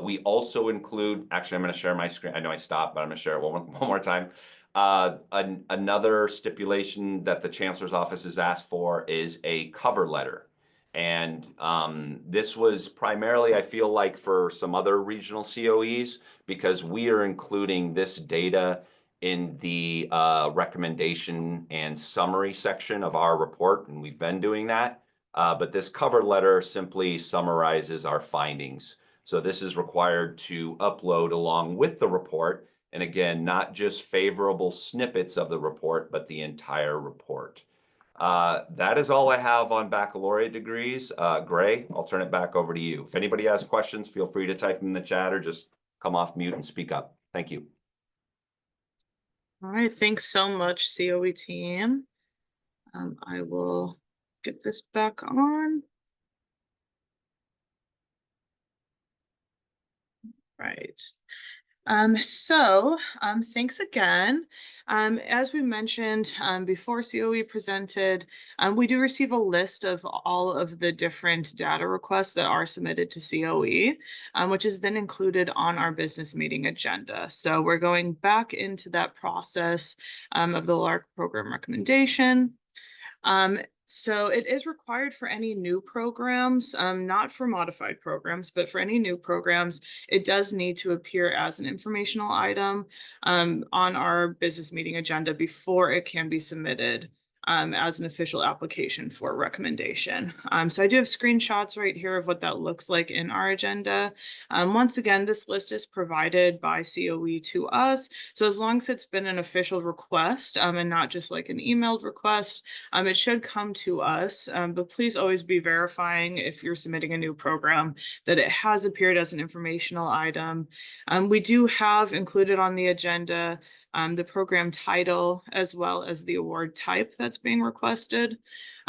We also include, actually, I'm going to share my screen. I know I stopped, but I'm going to share it one more time. Another stipulation that the Chancellor's Office has asked for is a cover letter. And this was primarily, I feel like, for some other regional COEs, because we are including this data in the recommendation and summary section of our report, and we've been doing that. But this cover letter simply summarizes our findings. So this is required to upload along with the report. And again, not just favorable snippets of the report, but the entire report. That is all I have on baccalaureate degrees. Gray, I'll turn it back over to you. If anybody has questions, feel free to type them in the chat or just come off mute and speak up. Thank you. All right, thanks so much, COE team. I will get this back on. Right. Thanks again. As we mentioned before COE presented, we do receive a list of all of the different data requests that are submitted to COE, which is then included on our business meeting agenda. So we're going back into that process of the LARC program recommendation. So it is required for any new programs, not for modified programs, but for any new programs, it does need to appear as an informational item on our business meeting agenda before it can be submitted as an official application for recommendation. So I do have screenshots right here of what that looks like in our agenda. Once again, this list is provided by COE to us. So as long as it's been an official request and not just like an emailed request, it should come to us, but please always be verifying if you're submitting a new program that it has appeared as an informational item. We do have included on the agenda the program title as well as the award type that's being requested.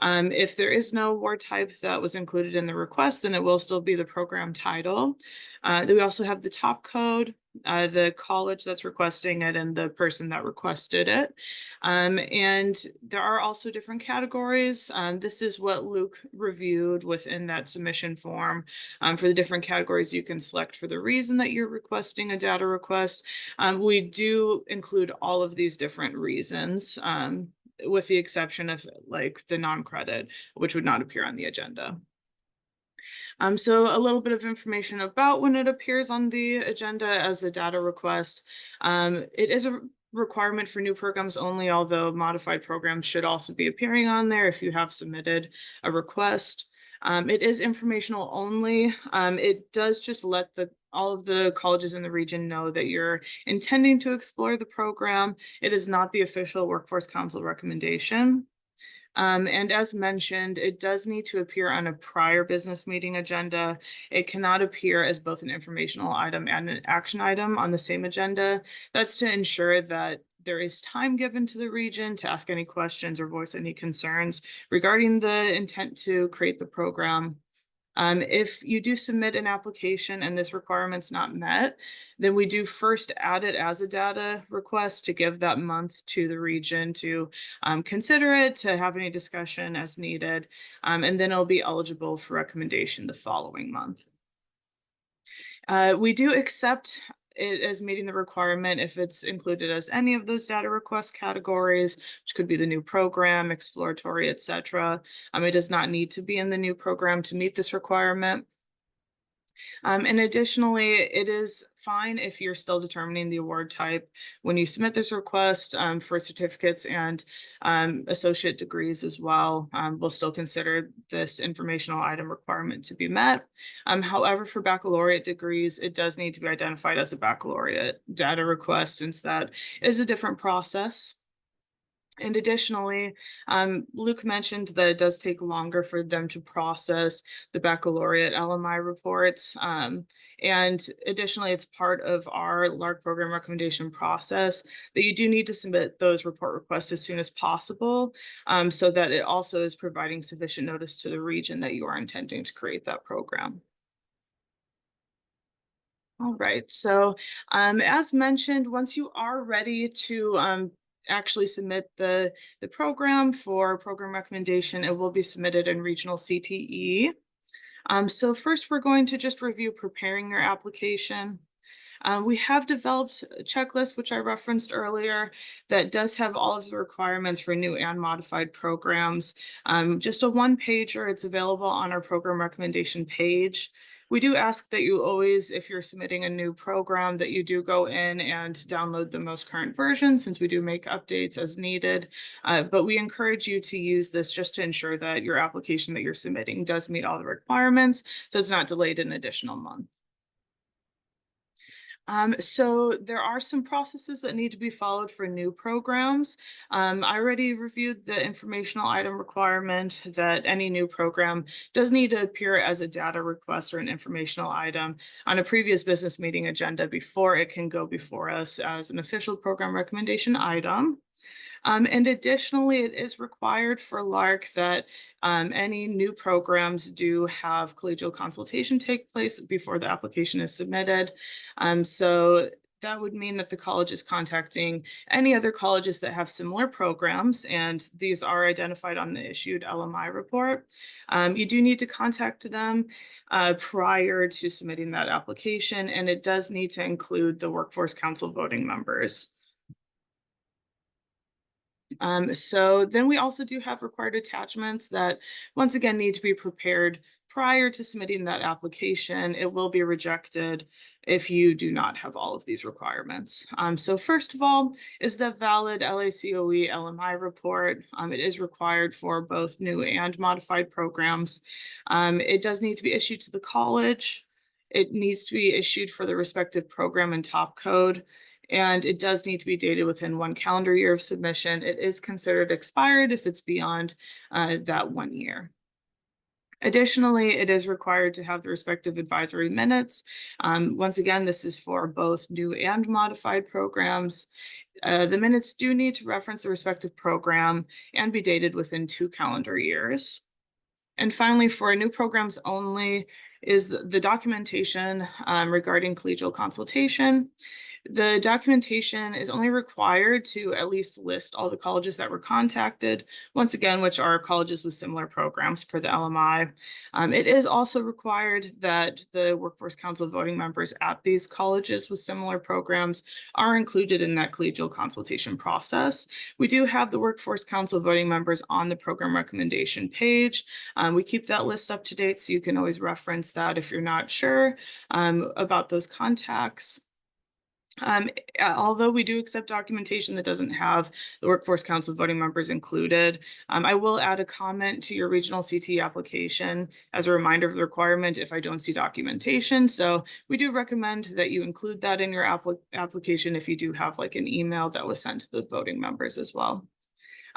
If there is no award type that was included in the request, then it will still be the program title. We also have the top code, the college that's requesting it, and the person that requested it. And there are also different categories. This is what Luke reviewed within that submission form. For the different categories you can select for the reason that you're requesting a data request. We do include all of these different reasons, with the exception of like the non-credit, which would not appear on the agenda. So a little bit of information about when it appears on the agenda as a data request. It is a requirement for new programs only, although modified programs should also be appearing on there if you have submitted a request. It is informational only. It does just let all of the colleges in the region know that you're intending to explore the program. It is not the official Workforce Council recommendation. And as mentioned, it does need to appear on a prior business meeting agenda. It cannot appear as both an informational item and an action item on the same agenda. That's to ensure that there is time given to the region to ask any questions or voice any concerns regarding the intent to create the program. If you do submit an application and this requirement's not met, then we do first add it as a data request to give that month to the region to consider it, to have any discussion as needed, and then it'll be eligible for recommendation the following month. We do accept it as meeting the requirement if it's included as any of those data request categories, which could be the new program, exploratory, etc. It does not need to be in the new program to meet this requirement. And additionally, it is fine if you're still determining the award type when you submit this request for certificates and associate degrees as well. We'll still consider this informational item requirement to be met. However, for baccalaureate degrees, it does need to be identified as a baccalaureate data request since that is a different process. And additionally, Luke mentioned that it does take longer for them to process the baccalaureate LMI reports. And additionally, it's part of our LARC program recommendation process that you do need to submit those report requests as soon as possible, so that it also is providing sufficient notice to the region that you are intending to create that program. All right, so as mentioned, once you are ready to actually submit the program for program recommendation, it will be submitted in regional CTE. So first we're going to just review preparing your application. We have developed a checklist, which I referenced earlier, that does have all of the requirements for new and modified programs. Just a one-pager, it's available on our program recommendation page. We do ask that you always, if you're submitting a new program, that you do go in and download the most current version, since we do make updates as needed. But we encourage you to use this just to ensure that your application that you're submitting does meet all the requirements, so it's not delayed an additional month. So there are some processes that need to be followed for new programs. I already reviewed the informational item requirement that any new program does need to appear as a data request or an informational item on a previous business meeting agenda before it can go before us as an official program recommendation item. And additionally, it is required for LARC that any new programs do have collegial consultation take place before the application is submitted. So that would mean that the college is contacting any other colleges that have similar programs, and these are identified on the issued LMI report. You do need to contact them prior to submitting that application, and it does need to include the Workforce Council voting members. So then we also do have required attachments that once again need to be prepared prior to submitting that application. It will be rejected if you do not have all of these requirements. So first of all is the valid LACOE LMI report. It is required for both new and modified programs. It does need to be issued to the college. It needs to be issued for the respective program and top code. And it does need to be dated within 1 calendar year of submission. It is considered expired if it's beyond that 1 year. Additionally, it is required to have the respective advisory minutes. Once again, this is for both new and modified programs. The minutes do need to reference the respective program and be dated within 2 calendar years. And finally, for new programs only is the documentation regarding collegial consultation. The documentation is only required to at least list all the colleges that were contacted, once again, which are colleges with similar programs per the LMI. It is also required that the Workforce Council voting members at these colleges with similar programs are included in that collegial consultation process. We do have the Workforce Council voting members on the program recommendation page. We keep that list up to date, so you can always reference that if you're not sure about those contacts. Although we do accept documentation that doesn't have the Workforce Council voting members included, I will add a comment to your regional CTE application as a reminder of the requirement if I don't see documentation. So we do recommend that you include that in your application if you do have like an email that was sent to the voting members as well.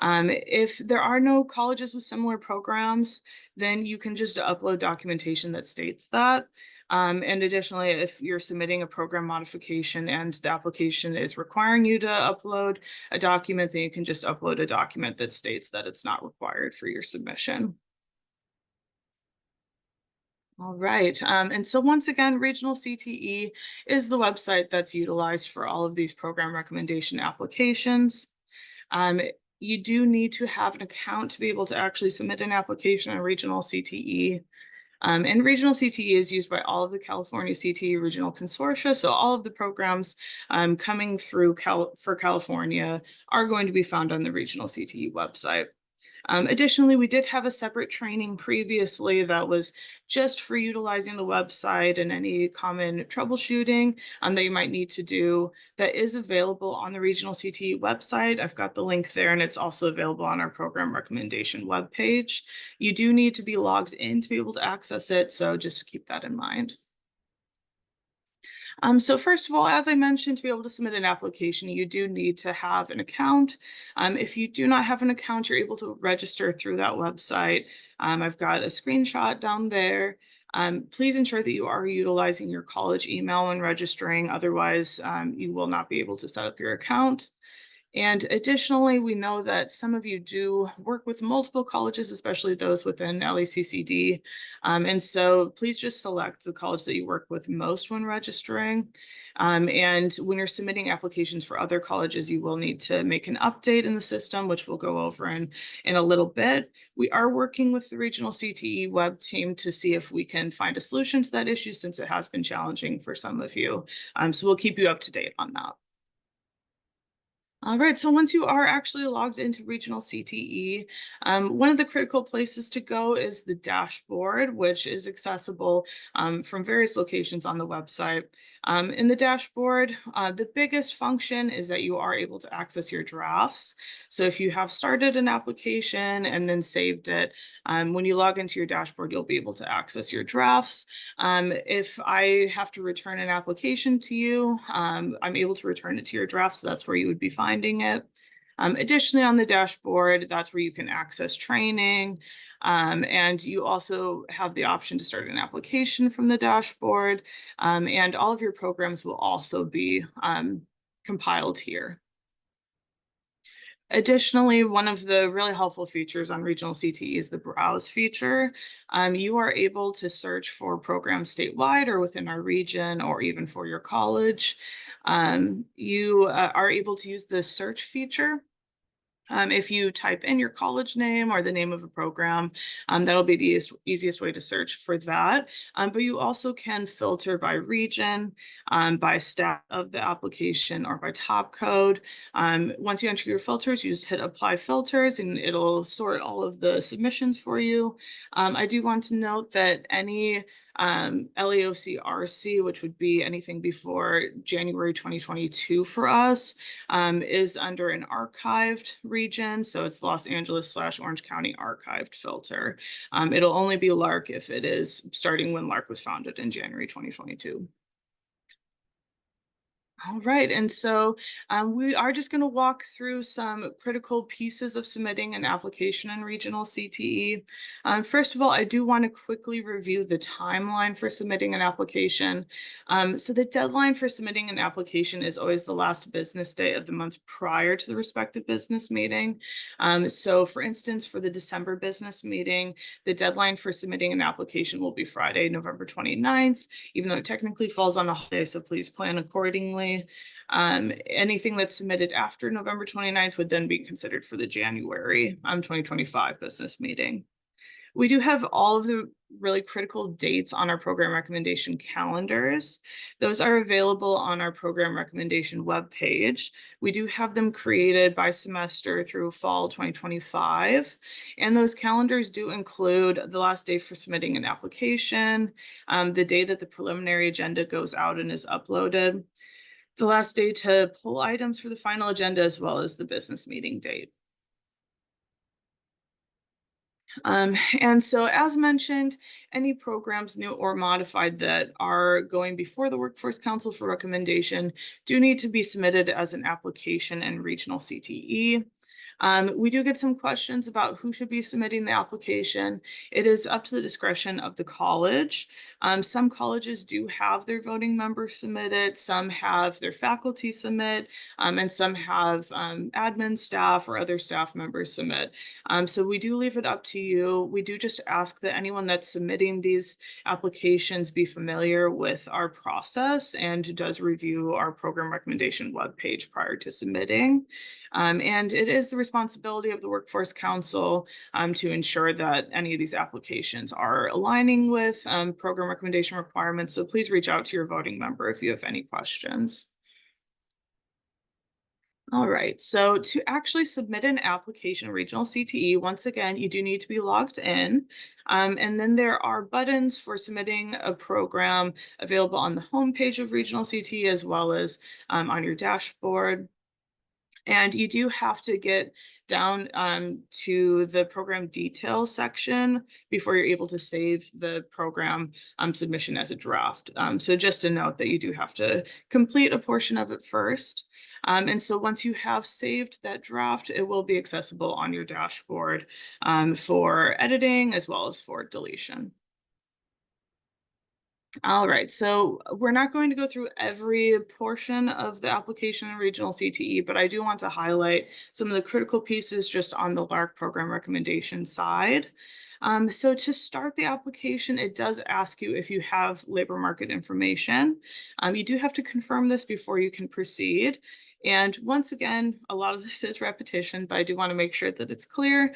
If there are no colleges with similar programs, then you can just upload documentation that states that. And additionally, if you're submitting a program modification and the application is requiring you to upload a document, then you can just upload a document that states that it's not required for your submission. All right, and so once again, Regional CTE is the website that's utilized for all of these program recommendation applications. You do need to have an account to be able to actually submit an application on Regional CTE. And Regional CTE is used by all of the California CTE Regional Consortia. So all of the programs coming through for California are going to be found on the Regional CTE website. Additionally, we did have a separate training previously that was just for utilizing the website and any common troubleshooting that you might need to do. That is available on the Regional CTE website. I've got the link there, and it's also available on our program recommendation webpage. You do need to be logged in to be able to access it, so just keep that in mind. So first of all, as I mentioned, to be able to submit an application, you do need to have an account. If you do not have an account, you're able to register through that website. I've got a screenshot down there. Please ensure that you are utilizing your college email when registering. Otherwise, you will not be able to set up your account. And additionally, we know that some of you do work with multiple colleges, especially those within LACCD. And so please just select the college that you work with most when registering. And when you're submitting applications for other colleges, you will need to make an update in the system, which we'll go over in a little bit. We are working with the Regional CTE web team to see if we can find a solution to that issue, since it has been challenging for some of you. So we'll keep you up to date on that. All right, so once you are actually logged into Regional CTE, one of the critical places to go is the dashboard, which is accessible from various locations on the website. In the dashboard, the biggest function is that you are able to access your drafts. So if you have started an application and then saved it, when you log into your dashboard, you'll be able to access your drafts. If I have to return an application to you, I'm able to return it to your draft, so that's where you would be finding it. Additionally, on the dashboard, that's where you can access training. And you also have the option to start an application from the dashboard. And all of your programs will also be compiled here. Additionally, one of the really helpful features on regional CTE is the browse feature. You are able to search for programs statewide or within our region or even for your college. You are able to use the search feature. If you type in your college name or the name of a program, that'll be the easiest way to search for that. But you also can filter by region, by stat of the application, or by top code. Once you enter your filters, you just hit apply filters and it'll sort all of the submissions for you. I do want to note that any LAOC RC, which would be anything before January 2022 for us, is under an archived region. So it's Los Angeles / Orange County archived filter. It'll only be LARC if it is starting when LARC was founded in January 2022. All right, and so we are just going to walk through some critical pieces of submitting an application in regional CTE. First of all, I do want to quickly review the timeline for submitting an application. So the deadline for submitting an application is always the last business day of the month prior to the respective business meeting. So for instance, for the December business meeting, the deadline for submitting an application will be Friday, November 29th, even though it technically falls on a holiday, so please plan accordingly. Anything that's submitted after November 29th would then be considered for the January 2025 business meeting. We do have all of the really critical dates on our program recommendation calendars. Those are available on our program recommendation webpage. We do have them created by semester through fall 2025. And those calendars do include the last day for submitting an application, the day that the preliminary agenda goes out and is uploaded, the last day to pull items for the final agenda, as well as the business meeting date. And so as mentioned, any programs new or modified that are going before the Workforce Council for recommendation do need to be submitted as an application in regional CTE. We do get some questions about who should be submitting the application. It is up to the discretion of the college. Some colleges do have their voting members submit it, some have their faculty submit, and some have admin staff or other staff members submit. So we do leave it up to you. We do just ask that anyone that's submitting these applications be familiar with our process and does review our program recommendation webpage prior to submitting. And it is the responsibility of the Workforce Council to ensure that any of these applications are aligning with program recommendation requirements. So please reach out to your voting member if you have any questions. All right, so to actually submit an application in regional CTE, once again, you do need to be logged in. And then there are buttons for submitting a program available on the homepage of regional CTE, as well as on your dashboard. And you do have to get down to the program details section before you're able to save the program submission as a draft. So just a note that you do have to complete a portion of it first. And so once you have saved that draft, it will be accessible on your dashboard for editing as well as for deletion. All right, so we're not going to go through every portion of the application in regional CTE, but I do want to highlight some of the critical pieces just on the LARC program recommendation side. So to start the application, it does ask you if you have labor market information. You do have to confirm this before you can proceed. And once again, a lot of this is repetition, but I do want to make sure that it's clear.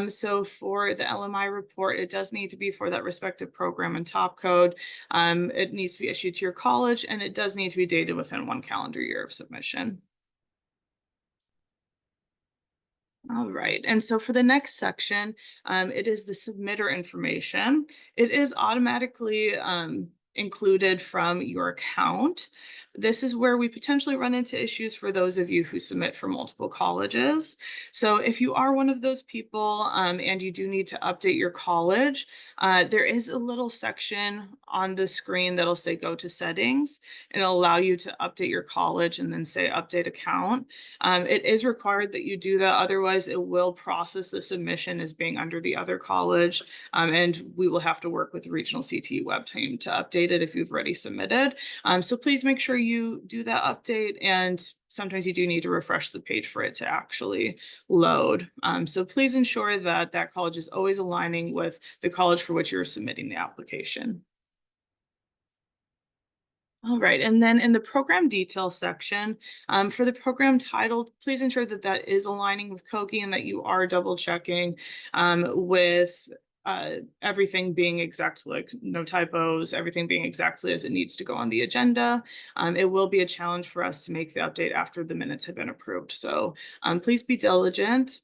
So for the LMI report, it does need to be for that respective program and top code. It needs to be issued to your college, and it does need to be dated within 1 calendar year of submission. All right, and so for the next section, it is the submitter information. It is automatically included from your account. This is where we potentially run into issues for those of you who submit for multiple colleges. So if you are one of those people and you do need to update your college, there is a little section on the screen that'll say go to settings, and it'll allow you to update your college and then say update account. It is required that you do that, otherwise it will process the submission as being under the other college, and we will have to work with the regional CTE web team to update updated if you've already submitted. So please make sure you do that update, and sometimes you do need to refresh the page for it to actually load. So please ensure that that college is always aligning with the college for which you're submitting the application. All right, and then in the program detail section, for the program title, please ensure that that is aligning with COGI and that you are double checking with everything being exact, like no typos, everything being exactly as it needs to go on the agenda. It will be a challenge for us to make the update after the minutes have been approved. So please be diligent.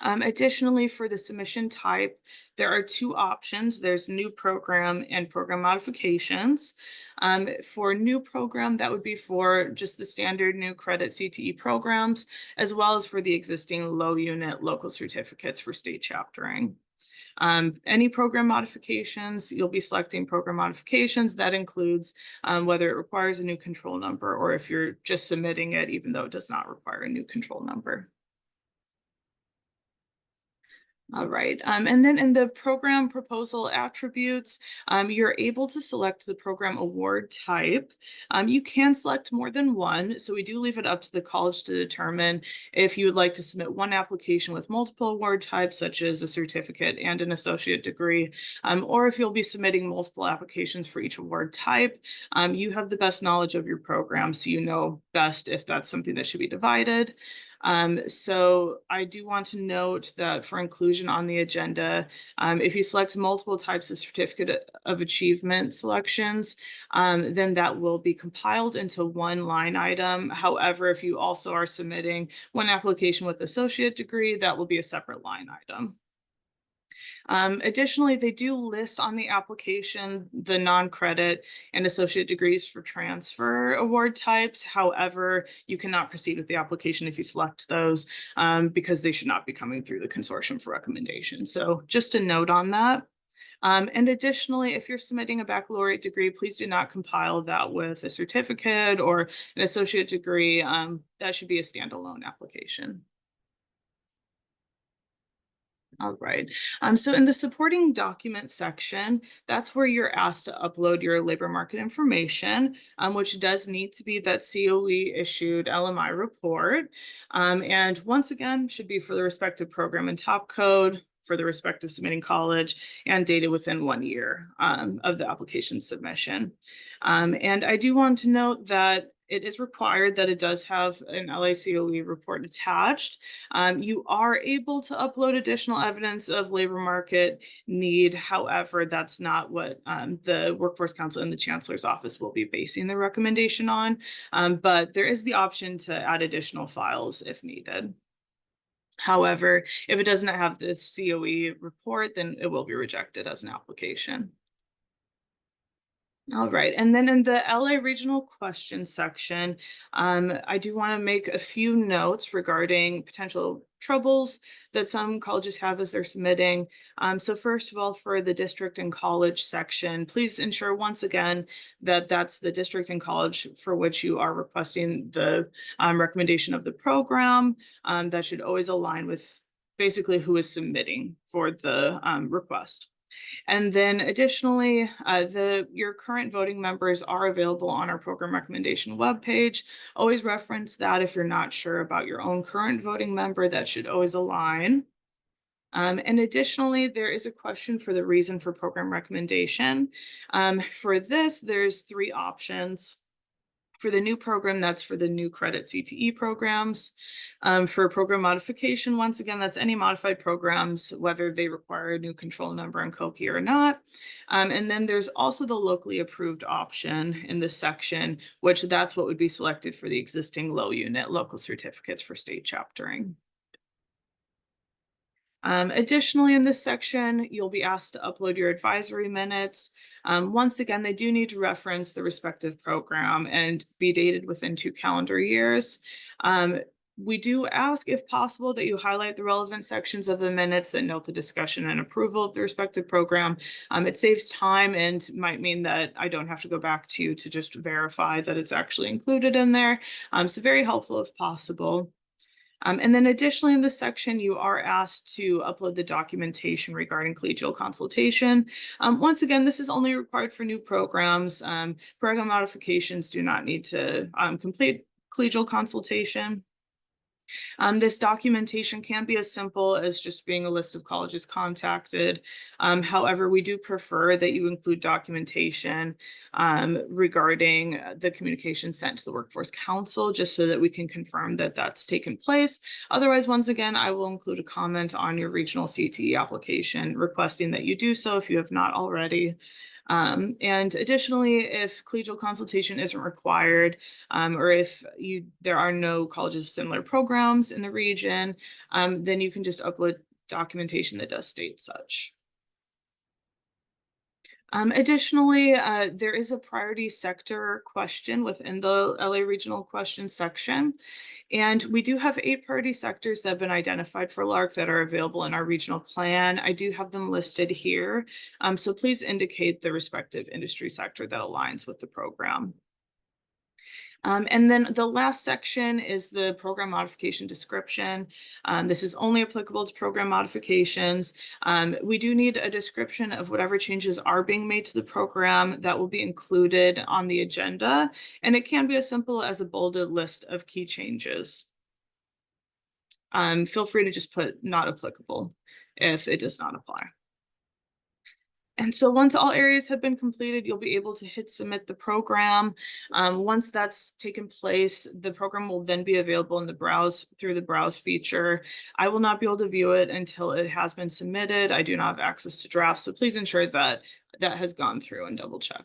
Additionally, for the submission type, there are two options. There's new program and program modifications. For new program, that would be for just the standard new credit CTE programs, as well as for the existing low unit local certificates for state chaptering. Any program modifications, you'll be selecting program modifications. That includes whether it requires a new control number or if you're just submitting it, even though it does not require a new control number. All right, and then in the program proposal attributes, you're able to select the program award type. You can select more than one, so we do leave it up to the college to determine if you would like to submit one application with multiple award types, such as a certificate and an associate degree, or if you'll be submitting multiple applications for each award type. You have the best knowledge of your program, so you know best if that's something that should be divided. So I do want to note that for inclusion on the agenda, if you select multiple types of certificate of achievement selections, then that will be compiled into one line item. However, if you also are submitting one application with associate degree, that will be a separate line item. Additionally, they do list on the application the non-credit and associate degrees for transfer award types. However, you cannot proceed with the application if you select those because they should not be coming through the consortium for recommendation. So just a note on that. And additionally, if you're submitting a baccalaureate degree, please do not compile that with a certificate or an associate degree. That should be a standalone application. All right. So in the supporting document section, that's where you're asked to upload your labor market information, which does need to be that COE issued LMI report. And once again, should be for the respective program and top code, for the respective submitting college, and data within 1 year of the application submission. And I do want to note that it is required that it does have an LACOE report attached. You are able to upload additional evidence of labor market need. However, that's not what the Workforce Council and the Chancellor's Office will be basing the recommendation on. But there is the option to add additional files if needed. However, if it does not have the COE report, then it will be rejected as an application. All right, and then in the LA regional question section, I do want to make a few notes regarding potential troubles that some colleges have as they're submitting. So first of all, for the district and college section, please ensure once again that that's the district and college for which you are requesting the recommendation of the program. That should always align with basically who is submitting for the request. And then additionally, your current voting members are available on our program recommendation webpage. Always reference that if you're not sure about your own current voting member, that should always align. And additionally, there is a question for the reason for program recommendation. For this, there's 3 options. For the new program, that's for the new credit CTE programs. For program modification, once again, that's any modified programs, whether they require a new control number and COCI or not. And then there's also the locally approved option in this section, which that's what would be selected for the existing low unit local certificates for state chaptering. Additionally, in this section, you'll be asked to upload your advisory minutes. Once again, they do need to reference the respective program and be dated within 2 calendar years. We do ask, if possible, that you highlight the relevant sections of the minutes that note the discussion and approval of the respective program. It saves time and might mean that I don't have to go back to you to just verify that it's actually included in there. So very helpful if possible. And then additionally in this section, you are asked to upload the documentation regarding collegial consultation. Once again, this is only required for new programs. Program modifications do not need to complete collegial consultation. This documentation can be as simple as just being a list of colleges contacted. However, we do prefer that you include documentation regarding the communication sent to the Workforce Council, just so that we can confirm that that's taken place. Otherwise, once again, I will include a comment on your regional CTE application requesting that you do so if you have not already. And additionally, if collegial consultation isn't required, or if there are no colleges with similar programs in the region, then you can just upload documentation that does state such. Additionally, there is a priority sector question within the LA Regional question section. And we do have 8 priority sectors that have been identified for LARC that are available in our regional plan. I do have them listed here. So please indicate the respective industry sector that aligns with the program. And then the last section is the program modification description. This is only applicable to program modifications. We do need a description of whatever changes are being made to the program that will be included on the agenda. And it can be as simple as a bolded list of key changes. Feel free to just put not applicable if it does not apply. And so once all areas have been completed, you'll be able to hit submit the program. Once that's taken place, the program will then be available in the browse through the browse feature. I will not be able to view it until it has been submitted. I do not have access to drafts, so please ensure that that has gone through and double check.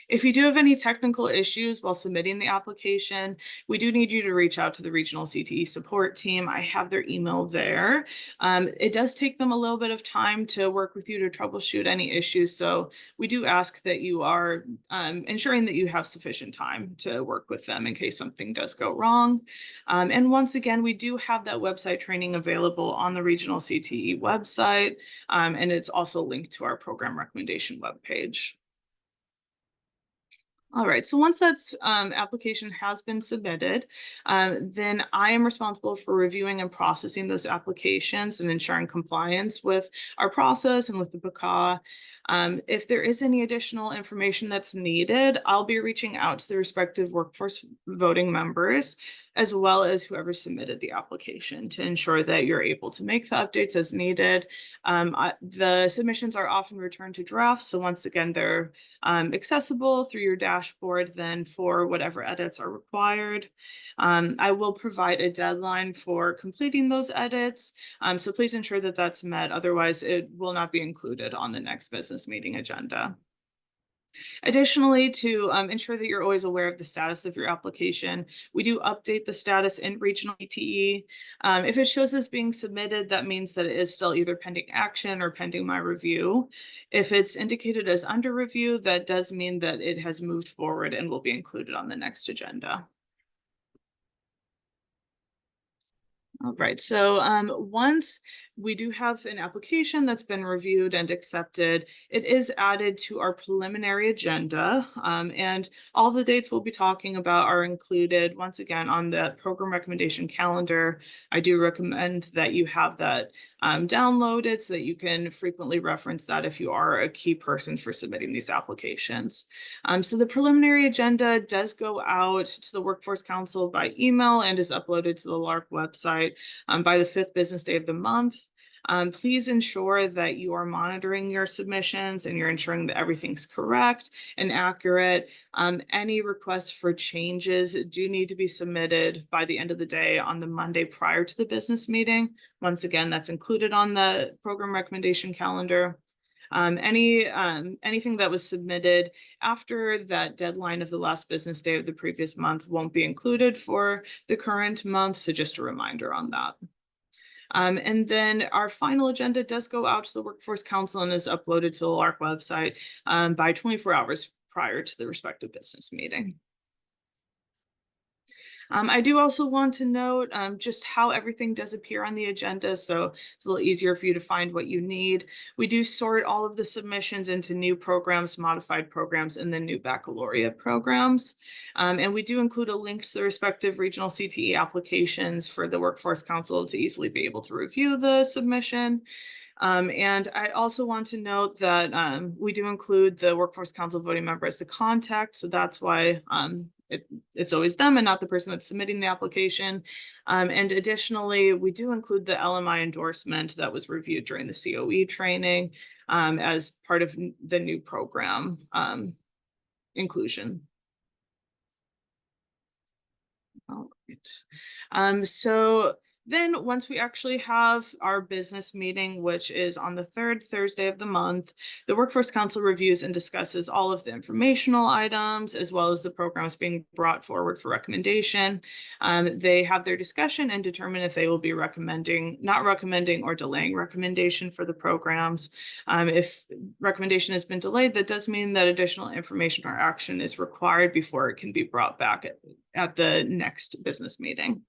If you do have any technical issues while submitting the application, we do need you to reach out to the regional CTE support team. I have their email there. It does take them a little bit of time to work with you to troubleshoot any issues. So we do ask that you are ensuring that you have sufficient time to work with them in case something does go wrong. And once again, we do have that website training available on the regional CTE website. And it's also linked to our program recommendation webpage. All right, so once that application has been submitted, then I am responsible for reviewing and processing those applications and ensuring compliance with our process and with the BCA. If there is any additional information that's needed, I'll be reaching out to the respective workforce voting members, as well as whoever submitted the application, to ensure that you're able to make the updates as needed. The submissions are often returned to drafts, so once again, they're accessible through your dashboard then for whatever edits are required. I will provide a deadline for completing those edits, so please ensure that that's met. Otherwise, it will not be included on the next business meeting agenda. Additionally, to ensure that you're always aware of the status of your application, we do update the status in regional CTE. If it shows as being submitted, that means that it is still either pending action or pending my review. If it's indicated as under review, that does mean that it has moved forward and will be included on the next agenda. All right, so once we do have an application that's been reviewed and accepted, it is added to our preliminary agenda, and all the dates we'll be talking about are included once again on the program recommendation calendar. I do recommend that you have that downloaded so that you can frequently reference that if you are a key person for submitting these applications. So the preliminary agenda does go out to the Workforce Council by email and is uploaded to the LARC website by the 5th business day of the month. Please ensure that you are monitoring your submissions and you're ensuring that everything's correct and accurate. Any requests for changes do need to be submitted by the end of the day on the Monday prior to the business meeting. Once again, that's included on the program recommendation calendar. Anything that was submitted after that deadline of the last business day of the previous month won't be included for the current month. So just a reminder on that. And then our final agenda does go out to the Workforce Council and is uploaded to the LARC website by 24 hours prior to the respective business meeting. I do also want to note just how everything does appear on the agenda, so it's a little easier for you to find what you need. We do sort all of the submissions into new programs, modified programs, and then new baccalaureate programs. And we do include a link to the respective regional CTE applications for the Workforce Council to easily be able to review the submission. And I also want to note that we do include the Workforce Council voting member as the contact, so that's why it's always them and not the person that's submitting the application. And additionally, we do include the LMI endorsement that was reviewed during the COE training as part of the new program inclusion. All right. So then once we actually have our business meeting, which is on the third Thursday of the month, the Workforce Council reviews and discusses all of the informational items as well as the programs being brought forward for recommendation. They have their discussion and determine if they will be not recommending or delaying recommendation for the programs. If recommendation has been delayed, that does mean that additional information or action is required before it can be brought back at the next business meeting.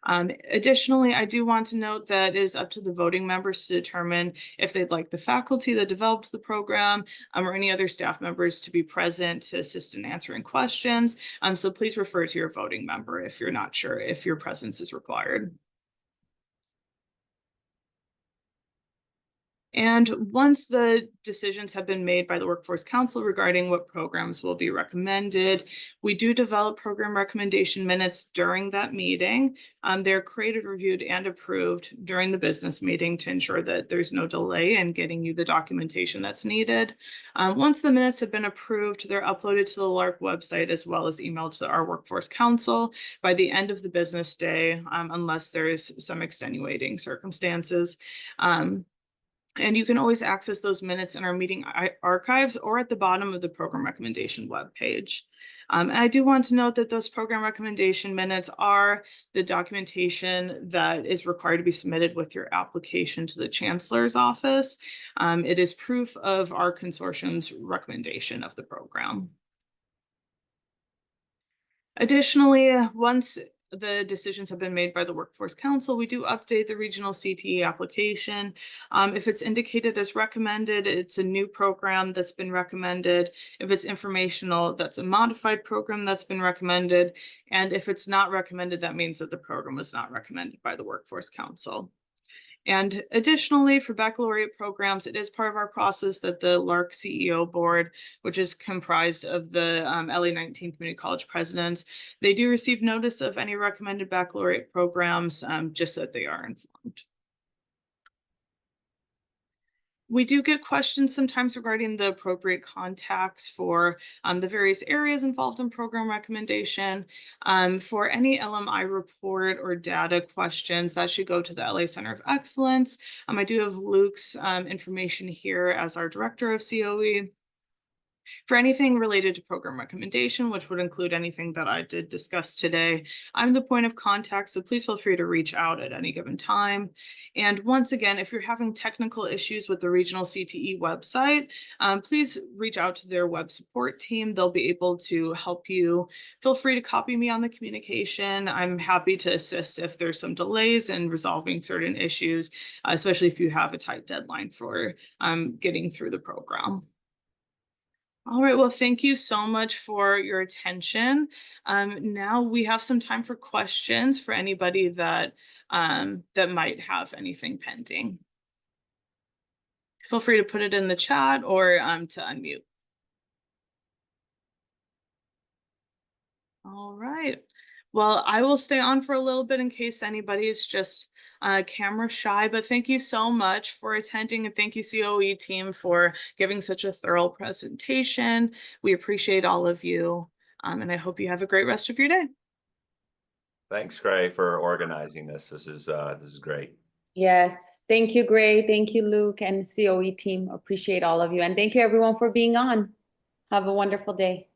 Additionally, I do want to note that it is up to the voting members to determine if they'd like the faculty that developed the program or any other staff members to be present to assist in answering questions. So please refer to your voting member if you're not sure if your presence is required. And once the decisions have been made by the Workforce Council regarding what programs will be recommended, we do develop program recommendation minutes during that meeting. They're created, reviewed, and approved during the business meeting to ensure that there's no delay in getting you the documentation that's needed. Once the minutes have been approved, they're uploaded to the LARC website as well as emailed to our Workforce Council by the end of the business day, unless there's some extenuating circumstances. And you can always access those minutes in our meeting archives or at the bottom of the program recommendation webpage. And I do want to note that those program recommendation minutes are the documentation that is required to be submitted with your application to the Chancellor's office. It is proof of our consortium's recommendation of the program. Additionally, once the decisions have been made by the Workforce Council, we do update the regional CTE application. If it's indicated as recommended, it's a new program that's been recommended. If it's informational, that's a modified program that's been recommended. And if it's not recommended, that means that the program was not recommended by the Workforce Council. And additionally, for baccalaureate programs, it is part of our process that the LARC CEO board, which is comprised of the LA 19 community college presidents, they do receive notice of any recommended baccalaureate programs, just so that they are informed. We do get questions sometimes regarding the appropriate contacts for the various areas involved in program recommendation. For any LMI report or data questions, that should go to the LA Center of Excellence. I do have Luke's information here as our director of COE. For anything related to program recommendation, which would include anything that I did discuss today, I'm the point of contact, so please feel free to reach out at any given time. And once again, if you're having technical issues with the regional CTE website, please reach out to their web support team. They'll be able to help you. Feel free to copy me on the communication. I'm happy to assist if there's some delays in resolving certain issues, especially if you have a tight deadline for getting through the program. All right, well, thank you so much for your attention. Now we have some time for questions for anybody that might have anything pending. Feel free to put it in the chat or to unmute. All right. Well, I will stay on for a little bit in case anybody is just camera shy, but thank you so much for attending, and thank you COE team for giving such a thorough presentation. We appreciate all of you, and I hope you have a great rest of your day. Thanks, Gray, for organizing this. This is great. Yes, thank you, Gray. Thank you, Luke and COE team. Appreciate all of you, and thank you everyone for being on. Have a wonderful day.